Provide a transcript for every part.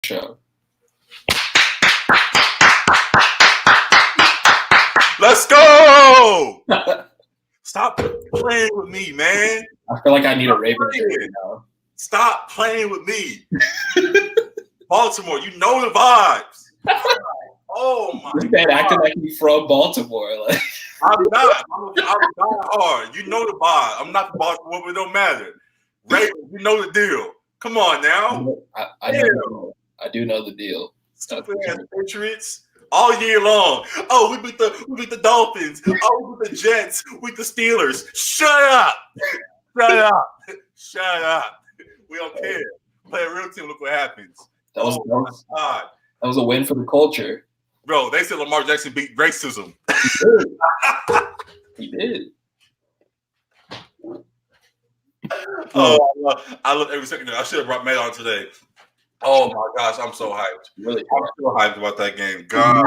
show. Let's go! Stop playing with me, man. I feel like I need a Ravens jersey now. Stop playing with me. Baltimore, you know the vibes. Oh my God. Acting like he's from Baltimore. Like I'm not. I'm not hard. You know the vibe. I'm not from Baltimore, but it don't matter. Ravens, you know the deal. Come on now. I do know the deal. Stupid ass Patriots. All year long. Oh, we beat the Dolphins. Oh, we beat the Jets. We beat the Steelers. Shut up. Shut up. Shut up. We don't care. Play a real team. Look what happens. That was a win for the culture. Bro, they said Lamar Jackson beat racism. He did. Oh, I love every second. I should have brought Matt on today. Oh my gosh, I'm so hyped. Really, I'm so hyped about that game. God,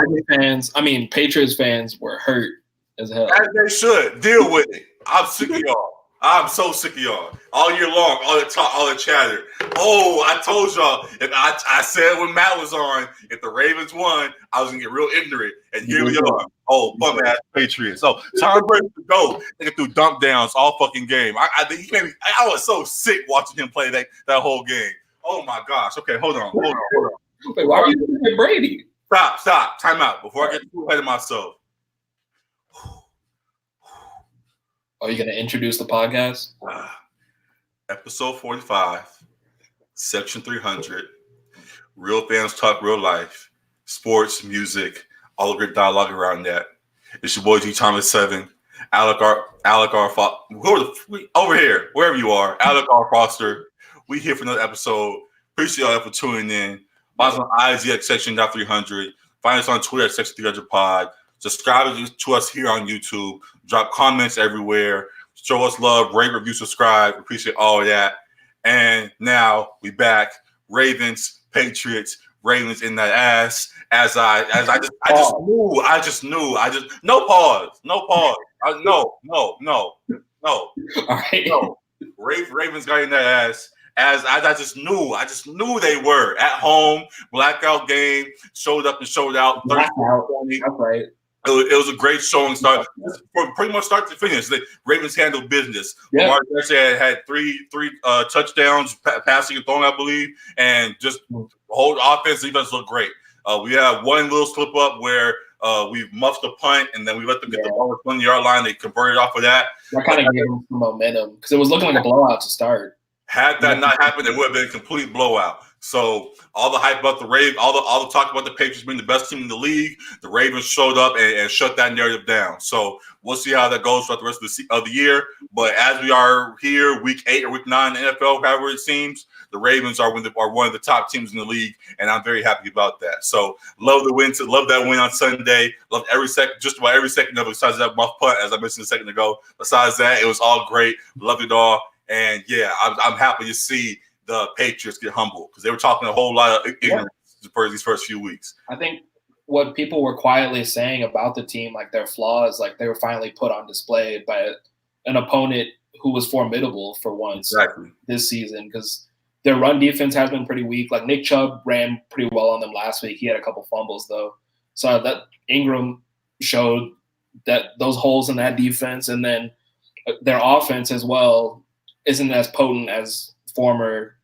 Patriots fans were hurt as hell. As they should. Deal with it. I'm sick of y'all. I'm so sick of y'all. All year long, all the talk, all the chatter. Oh, I told y'all. If I said when Matt was on, if the Ravens won, I was gonna get real ignorant. And here we are. Oh, bum ass Patriots. So Tom Brady to go. They threw dump downs all fucking game. I was so sick watching him play that whole game. Oh my gosh. Okay, hold on. Wait, why are you looking at Brady? Stop. Time out before I get too ahead of myself. Are you going to introduce the podcast? Episode 45, Section.300. Real fans talk real life, sports, music, all the great dialogue around that. It's your boy G Thomas 7, Alec R. Foster, over here, wherever you are, Alec R. Foster. We here for another episode. Appreciate y'all for tuning in. Find us on IG at Section.300. Find us on Twitter at Section.300 Pod. Subscribe to us here on YouTube. Drop comments everywhere. Show us love. Rate, review, subscribe. Appreciate all of that. And now we back. Ravens, Patriots. Ravens in that ass. I just knew. No pause. No. All right. No. Ravens got in that ass. I just knew they were at home. Blackout game. Showed up and showed out. Blackout. That's right. It was a great showing start from pretty much start to finish. The Ravens handled business. Yeah. Lamar Jackson had three touchdowns, passing and throwing, I believe, and just the whole offense defense looked great. We had one little slip up where we muffed a punt and then we let them get the ball at the 20-yard line. They converted off of that. That kind of gave them some momentum because it was looking like a blowout to start. Had that not happened, it would have been a complete blowout. So all the hype about the Ravens, all the talk about the Patriots being the best team in the league, the Ravens showed up and shut that narrative down. So we'll see how that goes throughout the rest of the year. But as we are here, week 8 or week 9 in the NFL, however it seems, the Ravens are one of the top teams in the league, and I'm very happy about that. So love that win on Sunday. Loved just about every second of it, besides that muff punt, as I mentioned a second ago. Besides that, it was all great. Loved it all. And yeah, I'm happy to see the Patriots get humbled because they were talking a whole lot of ignorance for these first few weeks. I think what people were quietly saying about the team, like their flaws, like they were finally put on display by an opponent who was formidable for once this season because their run defense has been pretty weak. Like Nick Chubb ran pretty well on them last week. He had a couple fumbles though. So that Ingram showed that those holes in that defense, and then their offense as well isn't as potent as former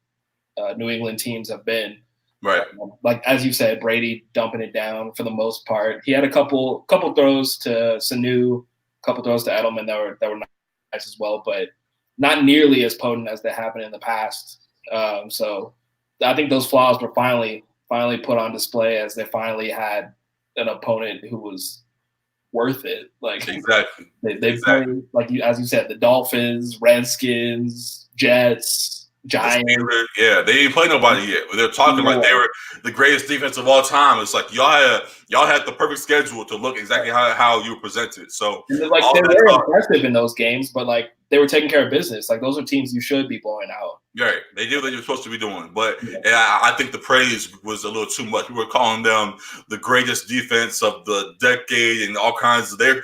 New England teams have been. Right. Like as you said, Brady dumping it down for the most part. He had a couple throws to Sanu, a couple throws to Edelman that were nice as well, but not nearly as potent as they have been in the past. So I think those flaws were finally put on display as they finally had an opponent who was worth it. Like exactly. They played, like as you said, the Dolphins, Redskins, Jets, Giants. Yeah, they didn't play nobody yet. But they're talking like they were the greatest defense of all time. It's like y'all had the perfect schedule to look exactly how you were presented. So like they were impressive in those games, but like they were taking care of business. Like those are teams you should be blowing out. Right, they did what you're supposed to be doing. But I think the praise was a little too much. We were calling them the greatest defense of the decade and all kinds of. They're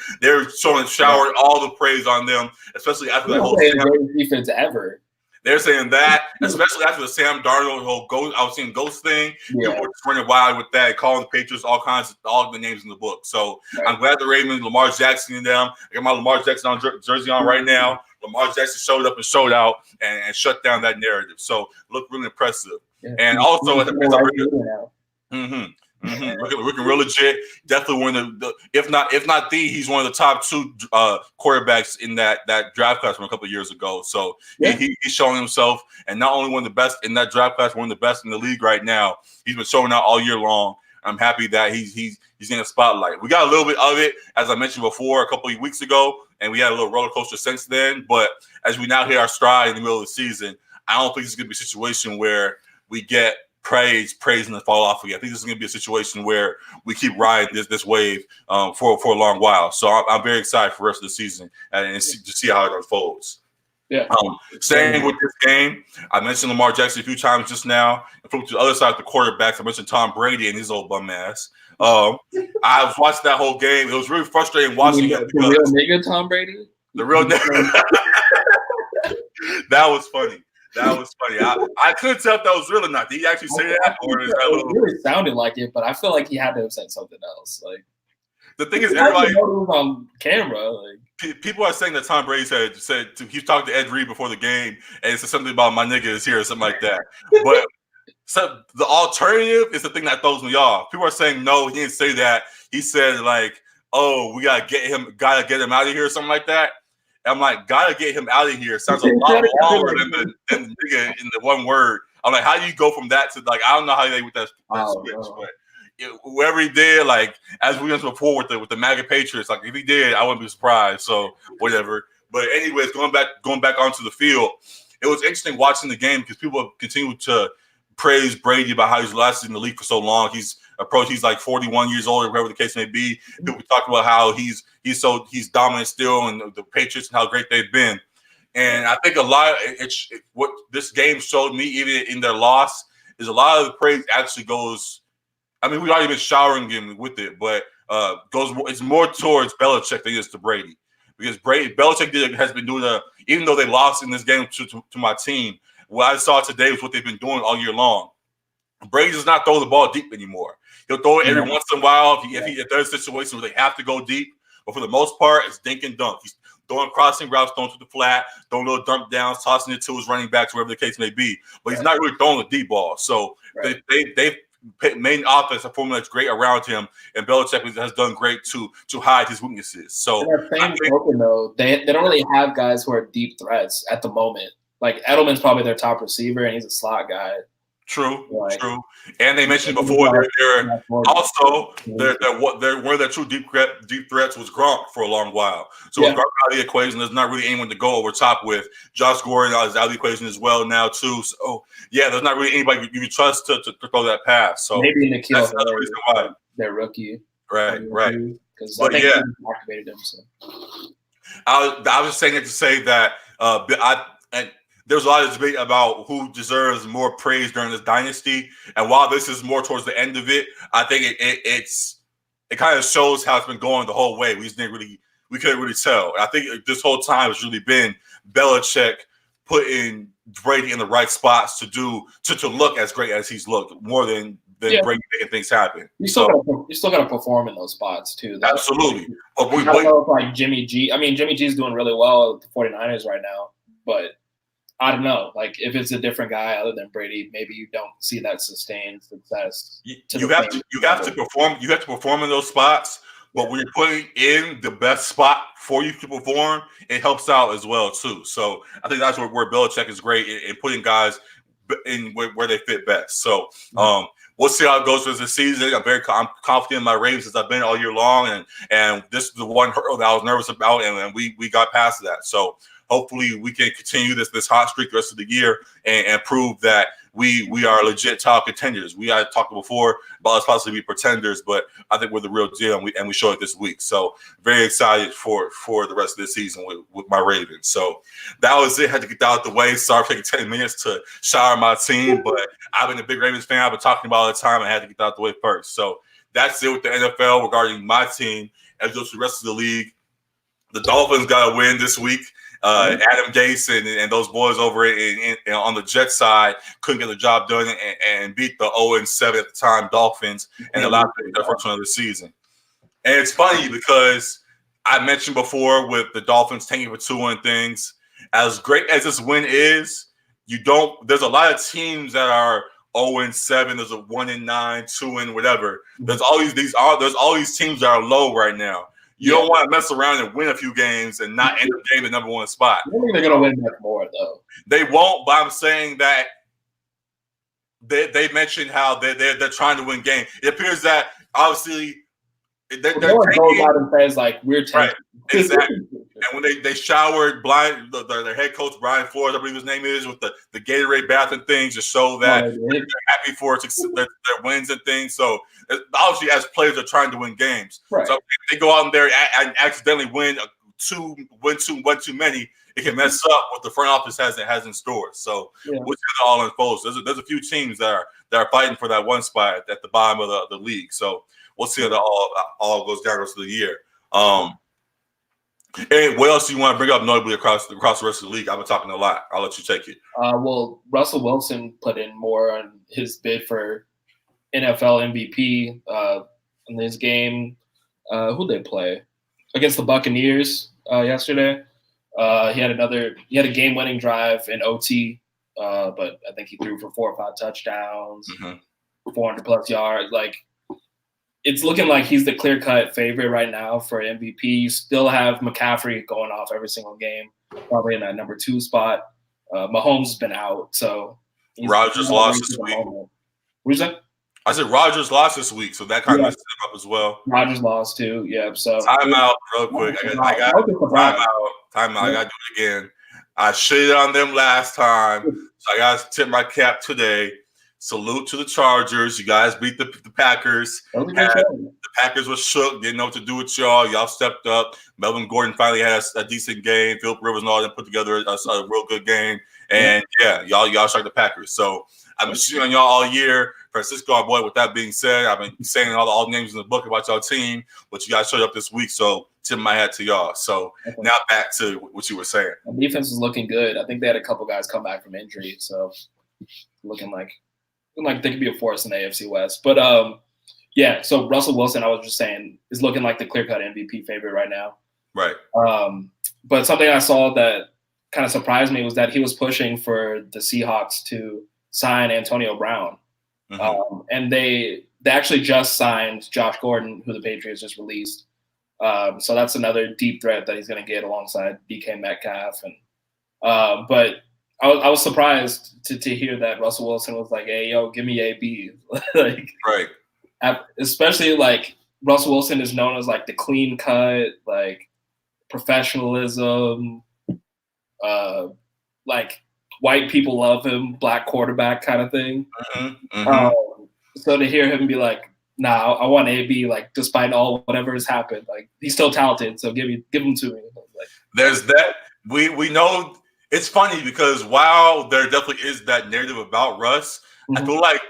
showering all the praise on them, especially after that whole greatest defense ever. They're saying that, especially after the Sam Darnold whole ghost, I was seeing ghost thing. People were just running wild with that, calling the Patriots all the names in the book. So I'm glad the Ravens, Lamar Jackson and them. I got my Lamar Jackson jersey on right now. Lamar Jackson showed up and showed out and shut down that narrative. So looked really impressive. Yeah. And also at the looking real legit. Definitely one of the if not he's one of the top 2 quarterbacks in that draft class from a couple of years ago. So he's showing himself, and not only one of the best in that draft class, one of the best in the league right now. He's been showing out all year long. I'm happy that he's in the spotlight. We got a little bit of it, as I mentioned before, a couple of weeks ago, and we had a little roller coaster since then. But as we now hit our stride in the middle of the season, I don't think it's going to be a situation where we get praise and then fall off again. I think this is going to be a situation where we keep riding this wave for a long while. So I'm very excited for the rest of the season and to see how it unfolds. Yeah. Staying with this game, I mentioned Lamar Jackson a few times just now. And from the other side of the quarterbacks, I mentioned Tom Brady and his old bum ass. I've watched that whole game. It was really frustrating watching him. The real nigga Tom Brady? The real nigga. That was funny. I couldn't tell if that was real or not. Did he actually say that? Or is that it really sounded like it, but I feel like he had to have said something else. Like, the thing is, everybody was on camera. Like, people are saying that Tom Brady said he's talked to Ed Reed before the game, and it said something about my nigga is here or something like that. But so the alternative is the thing that throws me off. People are saying no, he didn't say that. He said like, "Oh, we gotta get him out of here" or something like that. And I'm like, "Gotta get him out of here" sounds a lot longer than the nigga in the one word. I'm like, how do you go from that to like, I don't know how they with that switch, but whoever he did, like as we mentioned before with the MAGA Patriots, like if he did, I wouldn't be surprised. So whatever. But anyways, going back onto the field, it was interesting watching the game because people continue to praise Brady about how he's lasted in the league for so long. He's like 41 years old, or whatever the case may be. People talk about how he's dominant still, and the Patriots and how great they've been. And I think a lot what this game showed me, even in their loss, is a lot of the praise actually goes. I mean, we've already been showering him with it, but it's more towards Belichick than it is to Brady, because Belichick has been doing even though they lost in this game to my team. What I saw today was what they've been doing all year long. Brady does not throw the ball deep anymore. He'll throw it every once in a while if there's a situation where they have to go deep. But for the most part, it's dink and dunk. He's throwing crossing routes, throwing to the flat, throwing little dump downs, tossing it to his running backs, wherever the case may be. But he's not really throwing the deep ball. So they've made offense a formula that's great around him, and Belichick has done great to hide his weaknesses. So though, they don't really have guys who are deep threats at the moment. Like Edelman's probably their top receiver, and he's a slot guy. True. And they mentioned before they're also one of their true deep threats was Gronk for a long while. So with Gronk out of the equation, there's not really anyone to go over top with. Josh Gordon is out of the equation as well now too. So there's not really anybody you can trust to throw that pass. So maybe Nikhil, their rookie, right? Because I think he activated him. So I was just saying it to say that there's a lot of debate about who deserves more praise during this dynasty. And while this is more towards the end of it, I think it kind of shows how it's been going the whole way. We couldn't really tell. I think this whole time has really been Belichick putting Brady in the right spots to look as great as he's looked, more than Brady making things happen. You still got to perform in those spots too. Absolutely. I don't know if like Jimmy G. I mean, Jimmy G's doing really well with the 49ers right now, but I don't know. Like, if it's a different guy other than Brady, maybe you don't see that sustained success. You have to perform. You have to perform in those spots. But when you're putting in the best spot for you to perform, it helps out as well too. So I think that's where Belichick is great in putting guys in where they fit best. So we'll see how it goes for this season. I'm confident in my Ravens as I've been all year long, and this is the one hurdle that I was nervous about, and we got past that. So hopefully we can continue this hot streak the rest of the year and prove that we are legit top contenders. We had talked before about us possibly be pretenders, but I think we're the real deal, and we show it this week. So very excited for the rest of the season with my Ravens. So that was it. Had to get that out the way. Sorry for taking 10 minutes to shower my team, but I've been a big Ravens fan. I've been talking about it all the time. I had to get that out the way first. So that's it with the NFL regarding my team. As goes to the rest of the league, the Dolphins got a win this week. Adam Gase and those boys over on the Jets side couldn't get the job done and beat the 0-7 at the time Dolphins and allowed them to get their first win of the season. And it's funny because I mentioned before with the Dolphins tanking for 2-1 things, as great as this win is, there's a lot of teams that are 0-7, there's a 1-9, 2-, whatever. There's all these teams that are low right now. You don't want to mess around and win a few games and not end the game at number one spot. I think they're going to win much more, though. They won't, but I'm saying that they mentioned how they're trying to win games. It appears that obviously they're goes out and says like we're tanking. Right, exactly. And when they showered their head coach Brian Flores, I believe his name is, with the Gatorade bath and things to show that they're happy for their wins and things. So obviously, as players, are trying to win games. Right. So if they go out there and accidentally win too many, it can mess up what the front office has in store. So we'll see how it all unfolds. There's a few teams that are fighting for that one spot at the bottom of the league. So we'll see how that all goes down the rest of the year. And what else do you want to bring up notably across the rest of the league? I've been talking a lot. I'll let you take it. Well, Russell Wilson put in more on his bid for NFL MVP in this game. Who'd they play? Against the Buccaneers yesterday. He had a game-winning drive in OT, but I think he threw for 4 or 5 touchdowns, 400-plus yards. Like, it's looking like he's the clear-cut favorite right now for MVP. You still have McCaffrey going off every single game, probably in that number 2 spot. Mahomes has been out, so Rodgers lost this week. What did you say? I said Rodgers lost this week, so that kind of messed him up as well. Rodgers lost too. Yeah. So timeout, real quick. I got timeout. I got to do it again. I shitted on them last time, so I got to tip my cap today. Salute to the Chargers. You guys beat the Packers. The Packers were shook. Didn't know what to do with y'all. Y'all stepped up. Melvin Gordon finally had a decent game. Philip Rivers and all them put together a real good game. And y'all shocked the Packers. So I've been shooting on y'all all year. Francisco, our boy. With that being said, I've been saying all the names in the book about y'all team, but you guys showed up this week. So tip my hat to y'all. So now back to what you were saying. The defense is looking good. I think they had a couple guys come back from injury, so looking like they could be a force in the AFC West. But so Russell Wilson, I was just saying, is looking like the clear-cut MVP favorite right now. Right. But something I saw that kind of surprised me was that he was pushing for the Seahawks to sign Antonio Brown. And they actually just signed Josh Gordon, who the Patriots just released. So that's another deep threat that he's going to get alongside DK Metcalf. And but I was surprised to hear that Russell Wilson was like, "Hey, yo, give me AB." Like, right. Especially like Russell Wilson is known as like the clean cut, like professionalism, like white people love him, black quarterback kind of thing. So to hear him be like, "Nah, I want AB," like despite all whatever has happened, like he's still talented, so give him to me. Like, there's that. We know. It's funny because while there definitely is that narrative about Russ, I feel like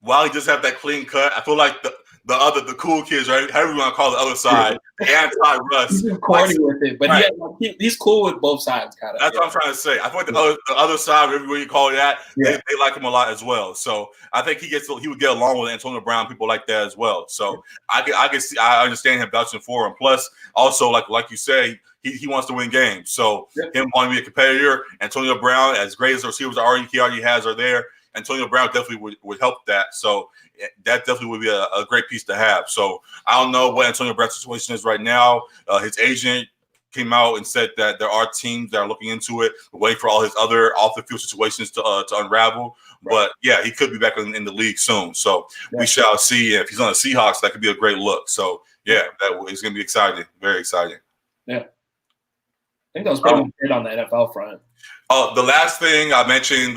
while he just have that clean cut, I feel like the cool kids, right? However you want to call the other side, the anti-Russ. He's corny with it, but he's cool with both sides, kind of. That's what I'm trying to say. I feel like the other side, whatever you call it that, they like him a lot as well. So I think he would get along with Antonio Brown, people like that as well. So I understand him vouching for him. Plus, also like you say, he wants to win games. So him wanting to be a competitor, Antonio Brown, as great as the receivers he already has are there, Antonio Brown definitely would help that. So that definitely would be a great piece to have. So I don't know what Antonio Brown's situation is right now. His agent came out and said that there are teams that are looking into it, waiting for all his other off-the-field situations to unravel. Right. But, he could be back in the league soon. So we shall see. If he's on the Seahawks, that could be a great look. So, that is going to be exciting, very exciting. Yeah. I think that was pretty good on the NFL front. The last thing I mentioned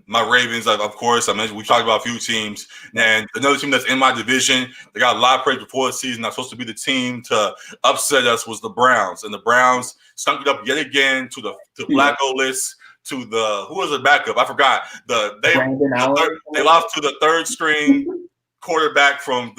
my Ravens, of course. We talked about a few teams, and another team that's in my division. They got a lot of praise before the season. That's supposed to be the team to upset us was the Browns, and the Browns stunk it up yet again to Flacco list. To who was the backup? I forgot. They lost to the third string quarterback from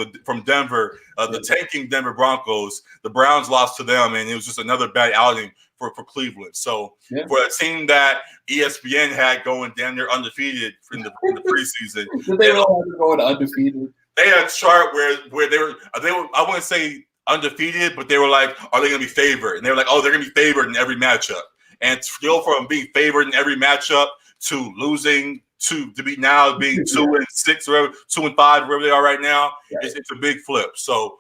Denver, the tanking Denver Broncos. The Browns lost to them, and it was just another bad outing for Cleveland. So for a team that ESPN had going damn near undefeated in the preseason, they were going undefeated. They had a chart where they were I wouldn't say undefeated, but they were like, are they going to be favored? And they were like, oh, they're going to be favored in every matchup. And to go from being favored in every matchup to losing to be now being 2-6 or 2-5, wherever they are right now, it's a big flip. So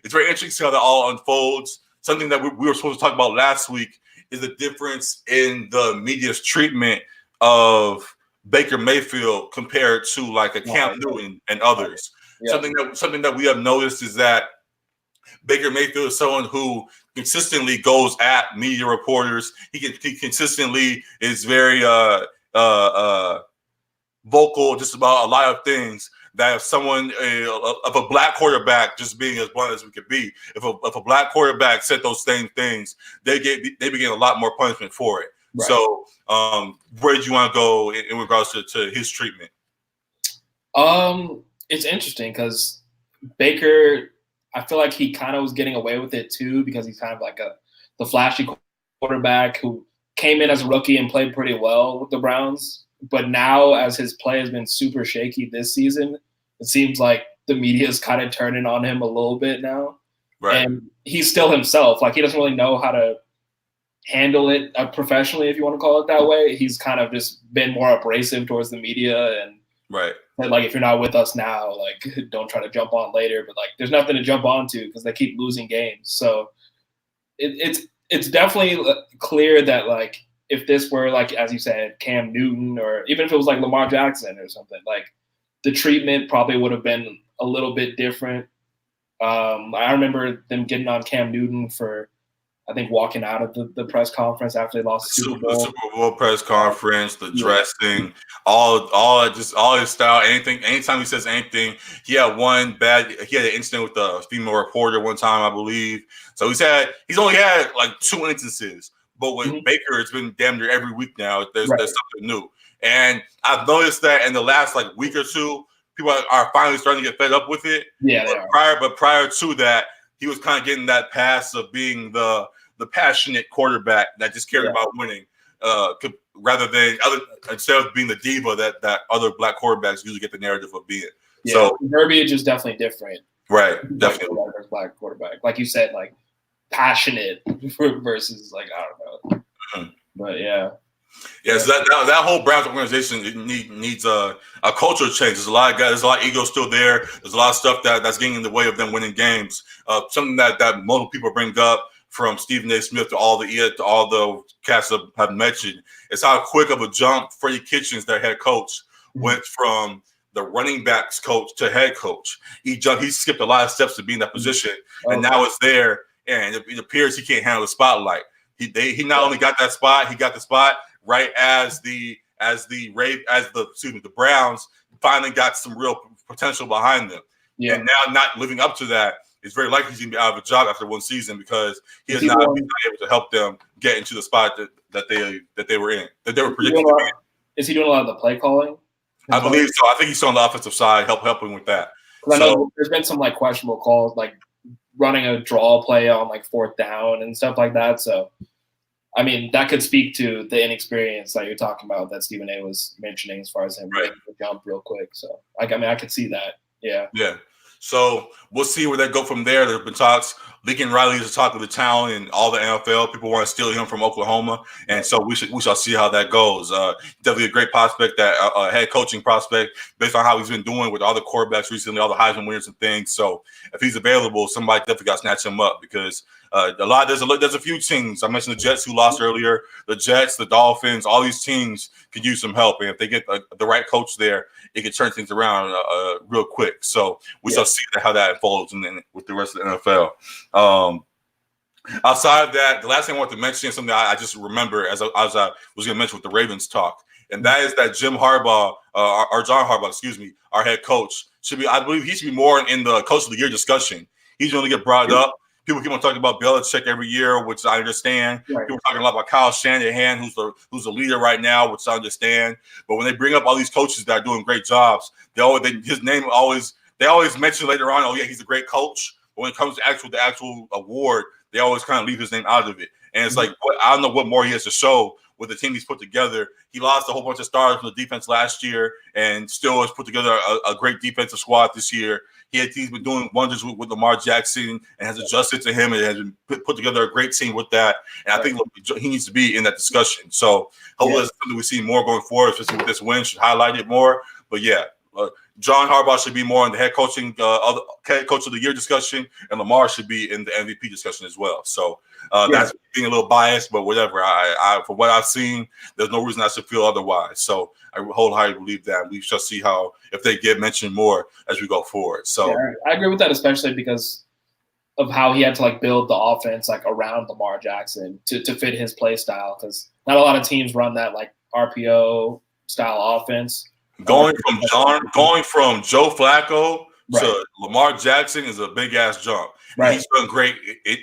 it's very interesting to see how that all unfolds. Something that we were supposed to talk about last week is the difference in the media's treatment of Baker Mayfield compared to like a Cam Newton and others. Something that we have noticed is that Baker Mayfield is someone who consistently goes at media reporters. He consistently is very vocal just about a lot of things. That if someone of a black quarterback, just being as blunt as we could be, if a black quarterback said those same things, they begin a lot more punishment for it. Right. So, where did you want to go in regards to his treatment? It's interesting because Baker, I feel like he kind of was getting away with it too because he's kind of like the flashy quarterback who came in as a rookie and played pretty well with the Browns. But now, as his play has been super shaky this season, it seems like the media is kind of turning on him a little bit now. Right. And he's still himself. Like, he doesn't really know how to handle it professionally, if you want to call it that way. He's kind of just been more abrasive towards the media and like, if you're not with us now, like, don't try to jump on later. But like, there's nothing to jump onto because they keep losing games. So it's definitely clear that, like, if this were, like, as you said, Cam Newton, or even if it was like Lamar Jackson or something, like, the treatment probably would have been a little bit different. I remember them getting on Cam Newton for, I think, walking out of the press conference after they lost the Super Bowl. The Super Bowl press conference, the dressing, all his style, anytime he says anything. He had an incident with a female reporter one time, I believe. So he's only had like 2 instances. But with Baker, it's been damn near every week now. There's something new. And I've noticed that in the last like week or two, people are finally starting to get fed up with it. Yeah. But prior to that, he was kind of getting that pass of being the passionate quarterback that just cared about winning, instead of being the diva that other black quarterbacks usually get the narrative of being. Yeah, so verbiage is definitely different. Right, definitely. Black quarterback, like you said, like passionate versus like, I don't know. Mm-hmm. But yeah. Yeah, so that whole Browns organization needs a culture change. There's a lot of guys, there's a lot of ego still there. There's a lot of stuff that's getting in the way of them winning games. Something that multiple people bring up, from Stephen A. Smith to all the cats have mentioned, is how quick of a jump Freddie Kitchens, their head coach, went from the running backs coach to head coach. He skipped a lot of steps to be in that position, and now it's there, and it appears he can't handle the spotlight. He not only got that spot, he got the spot right as the Browns finally got some real potential behind them. Yeah. And now not living up to that, it's very likely he's going to be out of a job after one season because he has not been able to help them get into the spot that they were in, that they were predicting to be in. Is he doing a lot of the play calling? I believe so. I think he's on the offensive side, helping with that. I know there's been some like questionable calls, like running a draw play on like 4th down and stuff like that. So, I mean, that could speak to the inexperience that you're talking about that Stephen A. was mentioning as far as him making the jump real quick. So, I could see that. Yeah. Yeah. So we'll see where they go from there. There have been talks. Lincoln Riley is the talk of the town in all the NFL. People want to steal him from Oklahoma, and so we shall see how that goes. Definitely a great prospect, that head coaching prospect, based on how he's been doing with all the quarterbacks recently, all the Heisman winners and things. So if he's available, somebody definitely got to snatch him up because there's a few teams. I mentioned the Jets who lost earlier. The Jets, the Dolphins, all these teams could use some help, and if they get the right coach there, it could turn things around real quick. So we shall see how that unfolds and then with the rest of the NFL. Outside of that, the last thing I want to mention is something I just remember as I was going to mention with the Ravens talk, and that is that John Harbaugh, our head coach, I believe he should be more in the Coach of the Year discussion. He's going to get brought up. People keep on talking about Belichick every yeyear, which I understand. Right. People are talking a lot about Kyle Shanahan, who's the leader right now, which I understand. But when they bring up all these coaches that are doing great jobs, they always mention later on, oh yeah, he's a great coach. But when it comes to the actual award, they always kind of leave his name out of it. And it's like, I don't know what more he has to show with the team he's put together. He lost a whole bunch of stars from the defense last year and still has put together a great defensive squad this year. He's been doing wonders with Lamar Jackson and has adjusted to him and has been put together a great team with that. And I think he needs to be in that discussion. So hopefully that's something we see more going forward, especially with this win, should highlight it more. But John Harbaugh should be more in the head coach of the year discussion, and Lamar should be in the MVP discussion as well. So that's being a little biased, but whatever. I from what I've seen, there's no reason I should feel otherwise. So I wholeheartedly believe that. We shall see if they get mentioned more as we go forward. So I agree with that, especially because of how he had to build the offense around Lamar Jackson to fit his play style, because not a lot of teams run that RPO style offense. Going from Joe Flacco to Lamar Jackson is a big ass jump. Right. He's done great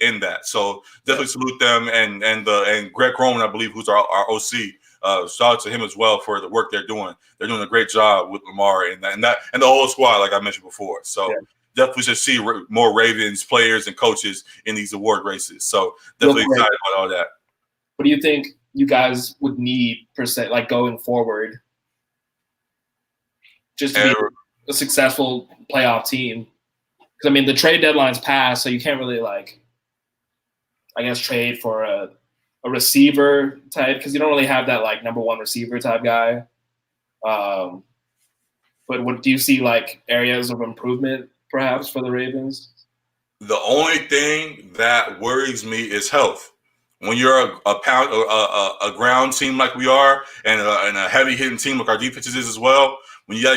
in that. So definitely salute them and Greg Roman, I believe, who's our OC. Shout out to him as well for the work they're doing. They're doing a great job with Lamar and the whole squad, like I mentioned before. So definitely should see more Ravens players and coaches in these award races. So definitely excited about all that. What do you think you guys would need going forward, just to be a successful playoff team? Because the trade deadline's passed, so you can't really trade for a receiver type, because you don't really have that number one receiver type guy. But what do you see areas of improvement perhaps for the Ravens? The only thing that worries me is health. When you're a ground team like we are, and a heavy hitting team like our defenses is as well, when you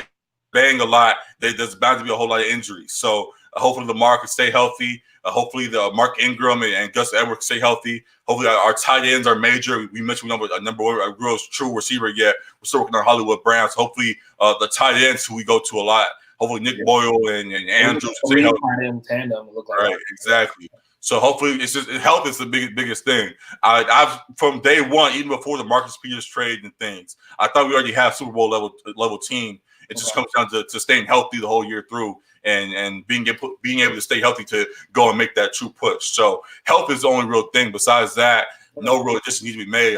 bang a lot, there's bound to be a whole lot of injuries. So hopefully Lamar can stay healthy. Hopefully the Mark Ingram and Gus Edwards stay healthy. Hopefully our tight ends are major. We mentioned a number one, a real true receiver yet. We're still working on Hollywood Browns. Hopefully the tight ends who we go to a lot. Hopefully Nick Boyle and Andrews. Tight end tandem look like right, exactly. So hopefully it's just health is the biggest thing. I've from day one, even before the Marcus Peters trade and things, I thought we already have Super Bowl level team. It just comes down to staying healthy the whole year through and being able to stay healthy to go and make that true push. So health is the only real thing. Besides that, no real addition needs to be made.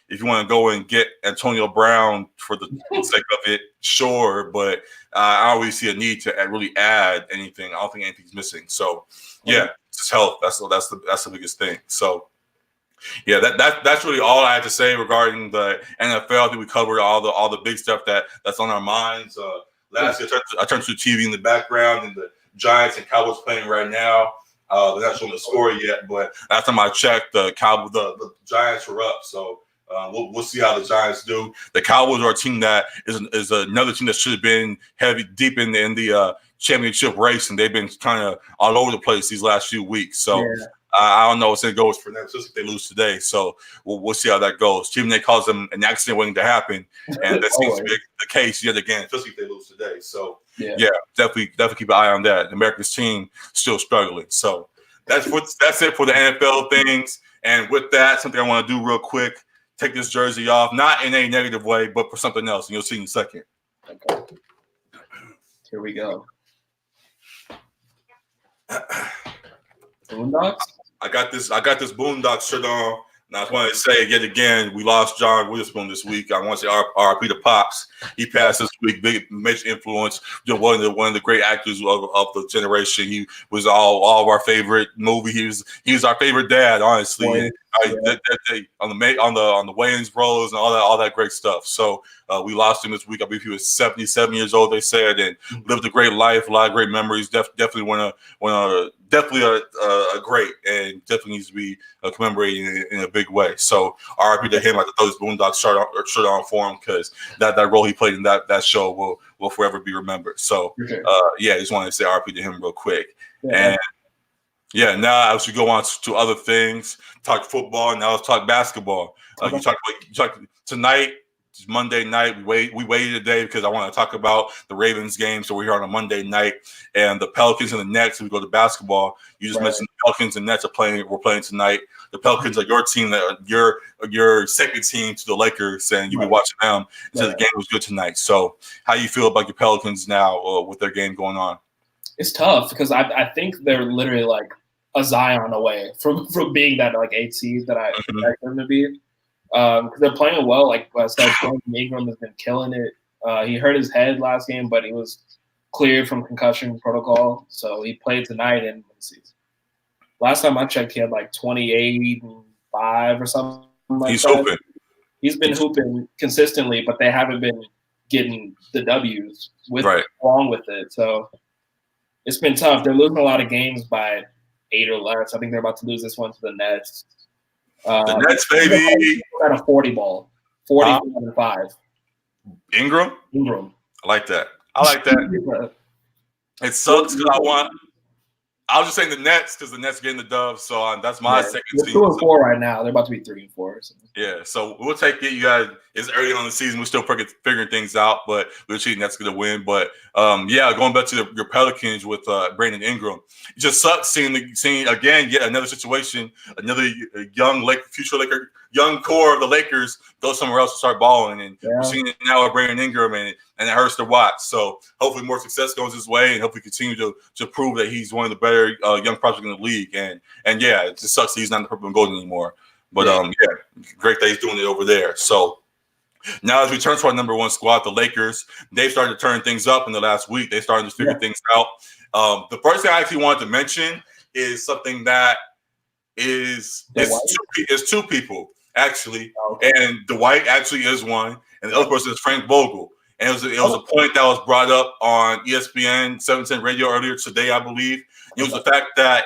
If you want to go and get Antonio Brown for the sake of it, sure, but I don't really see a need to really add anything. I don't think anything's missing. So yeah, it's just health. That's the biggest thing. So yeah, that's really all I had to say regarding the NFL. I think we covered all the big stuff that's on our minds. Last year, I turned to the TV in the background, and the Giants and Cowboys playing right now. They're not showing the score yet, but last time I checked, the Giants were up. So we'll see how the Giants do. The Cowboys are a team that is another team that should have been deep in the championship race, and they've been kind of all over the place these last few weeks. So. Yeah. I don't know what's going to go for them, especially if they lose today. So we'll see how that goes. Stephen A calls them an accident waiting to happen, and that seems to be the case yet again, especially if they lose today. So yeah, definitely keep an eye on that. America's team still struggling. So that's it for the NFL things. And with that, something I want to do real quick: take this jersey off, not in a negative way, but for something else, and you'll see in a second. Okay. Here we go. Boondocks? I got this Boondocks shirt on. And I just wanted to say yet again, we lost John Witherspoon this week. I want to say RIP to Pops. He passed this week, big major influence. One of the great actors of the generation. He was all of our favorite movie. He was our favorite dad, honestly. Boy, that day on the Wayans Bros and all that great stuff. So we lost him this week. I believe he was 77 years old. They said, and lived a great life, a lot of great memories. Definitely a great, and definitely needs to be commemorated in a big way. So RIP to him. I throw this Boondocks shirt on for him because that role he played in that show will forever be remembered. So I just wanted to say RIP to him real quick. Yeah. And yeah, now as we go on to other things, talk football, and now let's talk basketball. You talk tonight. It's Monday night. We waited today because I want to talk about the Ravens game. So we're here on a Monday night, and the Pelicans and the Nets. We go to basketball. You just mentioned the Pelicans and Nets are playing. We're playing tonight. The Pelicans are your team, your second team to the Lakers, and you'll be watching them. So the game was good tonight. So how you feel about your Pelicans now with their game going on? It's tough because I think they're literally a Zion away from being that like 8 seed that I expect them to be. Because they're playing well. Like I said, Ingram has been killing it. He hurt his head last game, but he was cleared from concussion protocol, so he played tonight. And last time I checked, he had like 28 and 5 or something like He's that. hooping. He's been hooping consistently, but they haven't been getting the W's along with it. So it's been tough. They're losing a lot of games by 8 or less. I think they're about to lose this one to the Nets. The Nets, baby. Got a 40 ball. 45. Ingram? I like that. It sucks because I was just saying the Nets because the Nets getting the dub, so that's my second team. 2-4 right now. They're about to be 3-4. So. Yeah, so we'll take it. You guys, it's early on in the season. We're still figuring things out, but we're cheating. That's going to win. But going back to your Pelicans with Brandon Ingram, it just sucks seeing again yet another situation, another future Laker, young core of the Lakers go somewhere else to start balling, and we're seeing it now with Brandon Ingram, and it hurts to watch. So hopefully more success goes his way, and hopefully continue to prove that he's one of the better young prospects in the league. And it just sucks that he's not in the purple and gold anymore. But great that he's doing it over there. So now as we turn to our number one squad, the Lakers, they've started to turn things up in the last week. They started to figure things out. The first thing I actually wanted to mention is something that is two people actually, and Dwight actually is one, and the other person is Frank Vogel. And it was a point that was brought up on ESPN 710 Radio earlier today, I believe. It was the fact that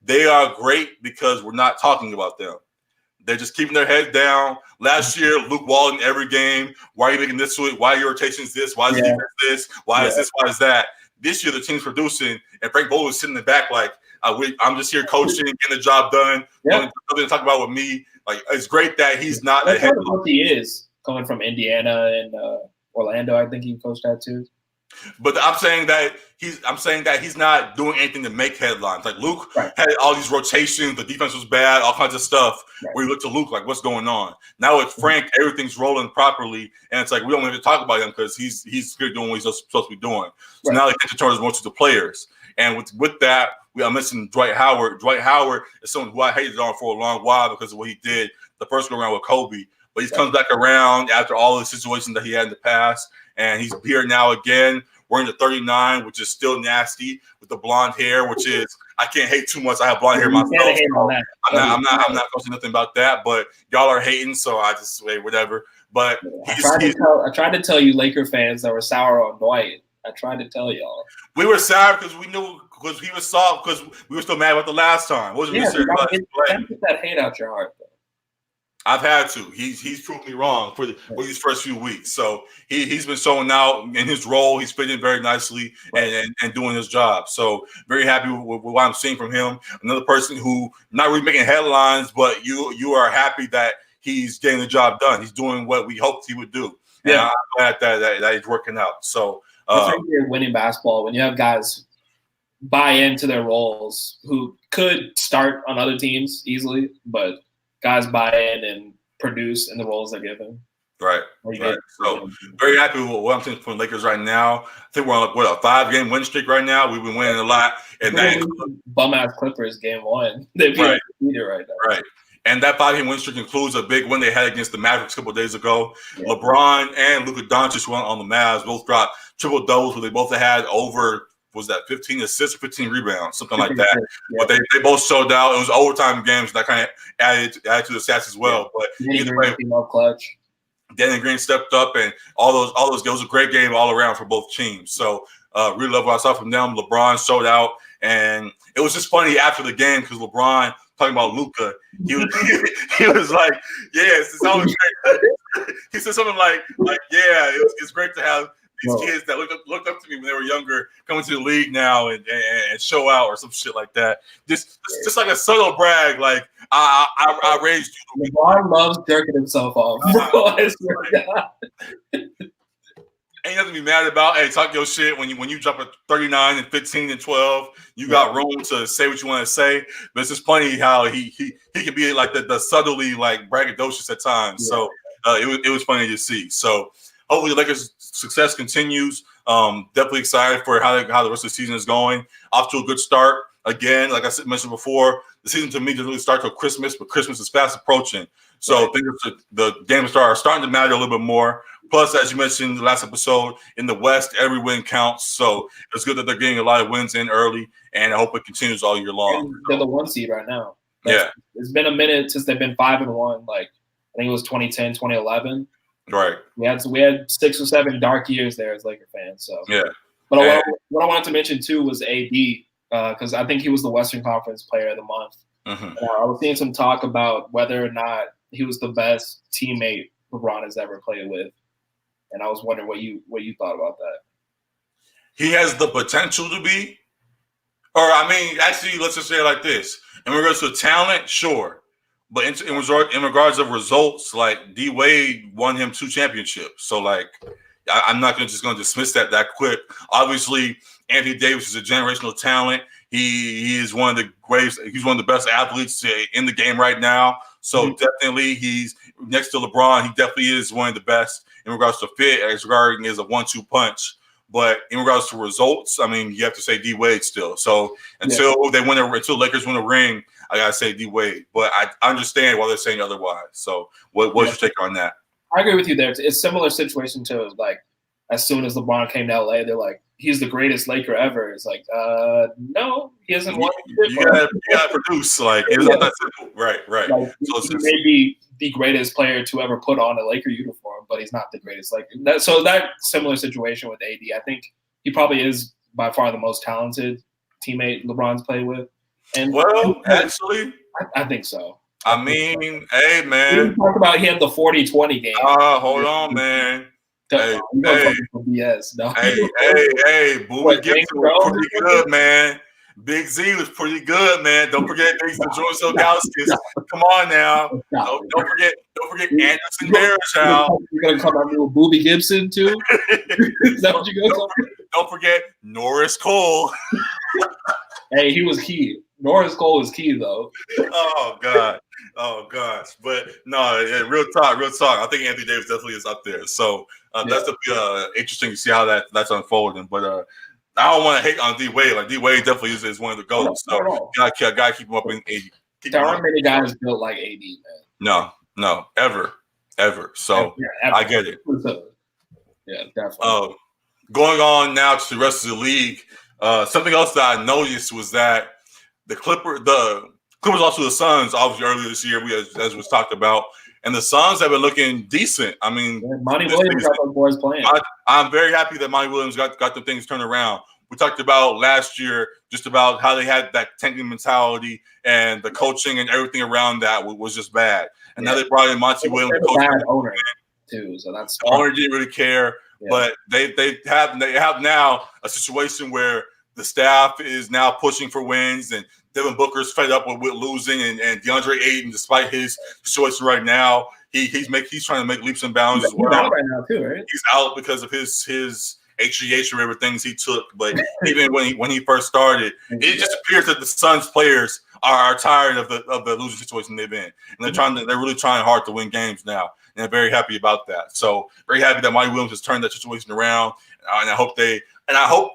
they are great because we're not talking about them. They're just keeping their head down. Last year, Luke Walton every game. Why are you making this switch? Why are your rotations this? Why is this? Why is this? Why is that? This year, the team's producing, and Frank Vogel is sitting in the back like, I'm just here coaching, getting the job done. Nothing to talk about with me. Like, it's great that he's not. That's what he is, coming from Indiana and Orlando. I think he coached that too. But I'm saying that he's not doing anything to make headlines. Like Luke had all these rotations, the defense was bad, all kinds of stuff. Where you look to Luke, like, what's going on? Now with Frank, everything's rolling properly, and it's like we don't have to talk about him because he's doing what he's supposed to be doing. So now the attention turns more to the players. And with that, I mentioned Dwight Howard. Dwight Howard is someone who I hated on for a long while because of what he did the first go around with Kobe. But he comes back around after all the situations that he had in the past. And he's here now again, wearing the 39, which is still nasty, with the blonde hair, which is I can't hate too much. I have blonde hair myself. So I'm not posting nothing about that. But y'all are hating, so I just say whatever. But I tried to tell you Laker fans that were sour on Dwight. I tried to tell y'all. We were sour because we knew because he was soft because we were still mad about the last time. Wasn't get that hate out your heart, though. I've had to. He's proved me wrong for these first few weeks. So he's been showing out in his role. He's fitting very nicely and doing his job. So very happy with what I'm seeing from him. Another person who not really making headlines, but you are happy that he's getting the job done. He's doing what we hoped he would do. Yeah. And I'm glad that he's working out. So you're winning basketball when you have guys buy into their roles who could start on other teams easily, but guys buy in and produce in the roles they're given. Right. So very happy with what I'm seeing from the Lakers right now. I think we're on a 5-game win streak right now. We've been winning a lot. And that bum ass Clippers game 1. They'd be right now. Right. And that 5-game win streak includes a big win they had against the Mavericks a couple of days ago. Yeah. LeBron and Luka Doncic went on the Mavs. Both dropped triple doubles where they both had over 15 assists or 15 rebounds, something like that. Yeah. But they both showed out. It was overtime games that kind of added to the stats as well. But either way, clutch. Danny Green stepped up, and all those. It was a great game all around for both teams. So really love what I saw from them. LeBron showed out, and it was just funny after the game because LeBron talking about Luka, he was like, "Yes, it's always great." He said something like, "Yeah, it's great to have." These kids that looked up to me when they were younger coming to the league now and show out or some shit like that. Just like a subtle brag, like I raised you. LeBron loves jerking himself off. I swear to God. Ain't nothing to be mad about. Hey, talk your shit when you drop a 39 and 15 and 12. You got room to say what you want to say. But it's just funny how he can be like the subtly like braggadocious at times. Yeah. So it was funny to see. So. Hopefully, the Lakers' success continues. Definitely excited for how the rest of the season is going. Off to a good start. again, like I mentioned before, the season to me doesn't really start till Christmas, but Christmas is fast approaching. So the games are starting to matter a little bit more. Plus, as you mentioned in the last episode, in the West, every win counts. So it's good that they're getting a lot of wins in early, and I hope it continues all year long. And they're the 1 seed right now. Yeah. It's been a minute since they've been 5-1. Like, I think it was 2010, 2011. Right. We had 6 or 7 dark years there as Laker fans. So yeah. But what I wanted to mention too was AD, because I think he was the Western Conference Player of the Month. Mm-hmm. I was seeing some talk about whether or not he was the best teammate LeBron has ever played with, and I was wondering what you thought about that. He has the potential to be, or I mean, actually, let's just say it like this: in regards to talent, sure, but in regards of results, like D Wade won him 2 championships, so like. I'm not just going to dismiss that quick. Obviously, Anthony Davis is a generational talent. He is one of the greatest. He's one of the best athletes in the game right now. So definitely, he's next to LeBron. He definitely is one of the best in regards to fit, as regarding as a 1-2 punch. But in regards to results, I mean, you have to say D Wade still. So until Lakers win a ring, I gotta say D Wade. But I understand why they're saying otherwise. So what's your take on that? I agree with you there. It's a similar situation to like as soon as LeBron came to LA, they're like, he's the greatest Laker ever. It's like, no, he hasn't won. You gotta produce. Like it's not that simple. Right. Like, So he may be the greatest player to ever put on a Laker uniform, but he's not the greatest. Like so that similar situation with AD, I think he probably is by far the most talented teammate LeBron's played with. And actually, I think so. I mean, hey, man. We talk about he had the 40-20 game. Hold on, man. Hey, BS. No. Hey, Booby Gibson was pretty good, man. Big Z was pretty good, man. Don't forget George Ilgauskas. Come on now. Don't forget Anderson Varejao. You're gonna come at me with Booby Gibson too? Is that what you're gonna come? Don't forget Norris Cole. Hey, he was key. Norris Cole was key though. Oh gosh. But no, real talk. I think Anthony Davis definitely is up there. So that's interesting to see how that's unfolding. But I don't want to hate on D Wade. Like D Wade definitely is one of the goats. So gotta keep him up in AD. There aren't many guys built like AD, man. No, ever. So ever. I get it. Yeah, definitely. Going on now to the rest of the league. Something else that I noticed was that the Clippers lost to the Suns obviously earlier this year, as was talked about, and the Suns have been looking decent. I mean, Monty Williams got those boys playing. I'm very happy that Monty Williams got the things turned around. We talked about last year just about how they had that tanking mentality and the coaching and everything around that was just bad. And now they brought in Monty Williams, bad owner too. So that's the owner didn't really care. Yeah. But they have now a situation where the staff is now pushing for wins, and Devin Booker's fed up with losing, and DeAndre Ayton, despite his situation right now, he's trying to make leaps and bounds as well. He's out right now too, right? He's out because of his HGH or whatever things he took. But even when he first started, it just appears that the Suns players are tired of the losing situation they've been, and they're really trying hard to win games now. And I'm very happy about that. So very happy that Monty Williams has turned that situation around. And I hope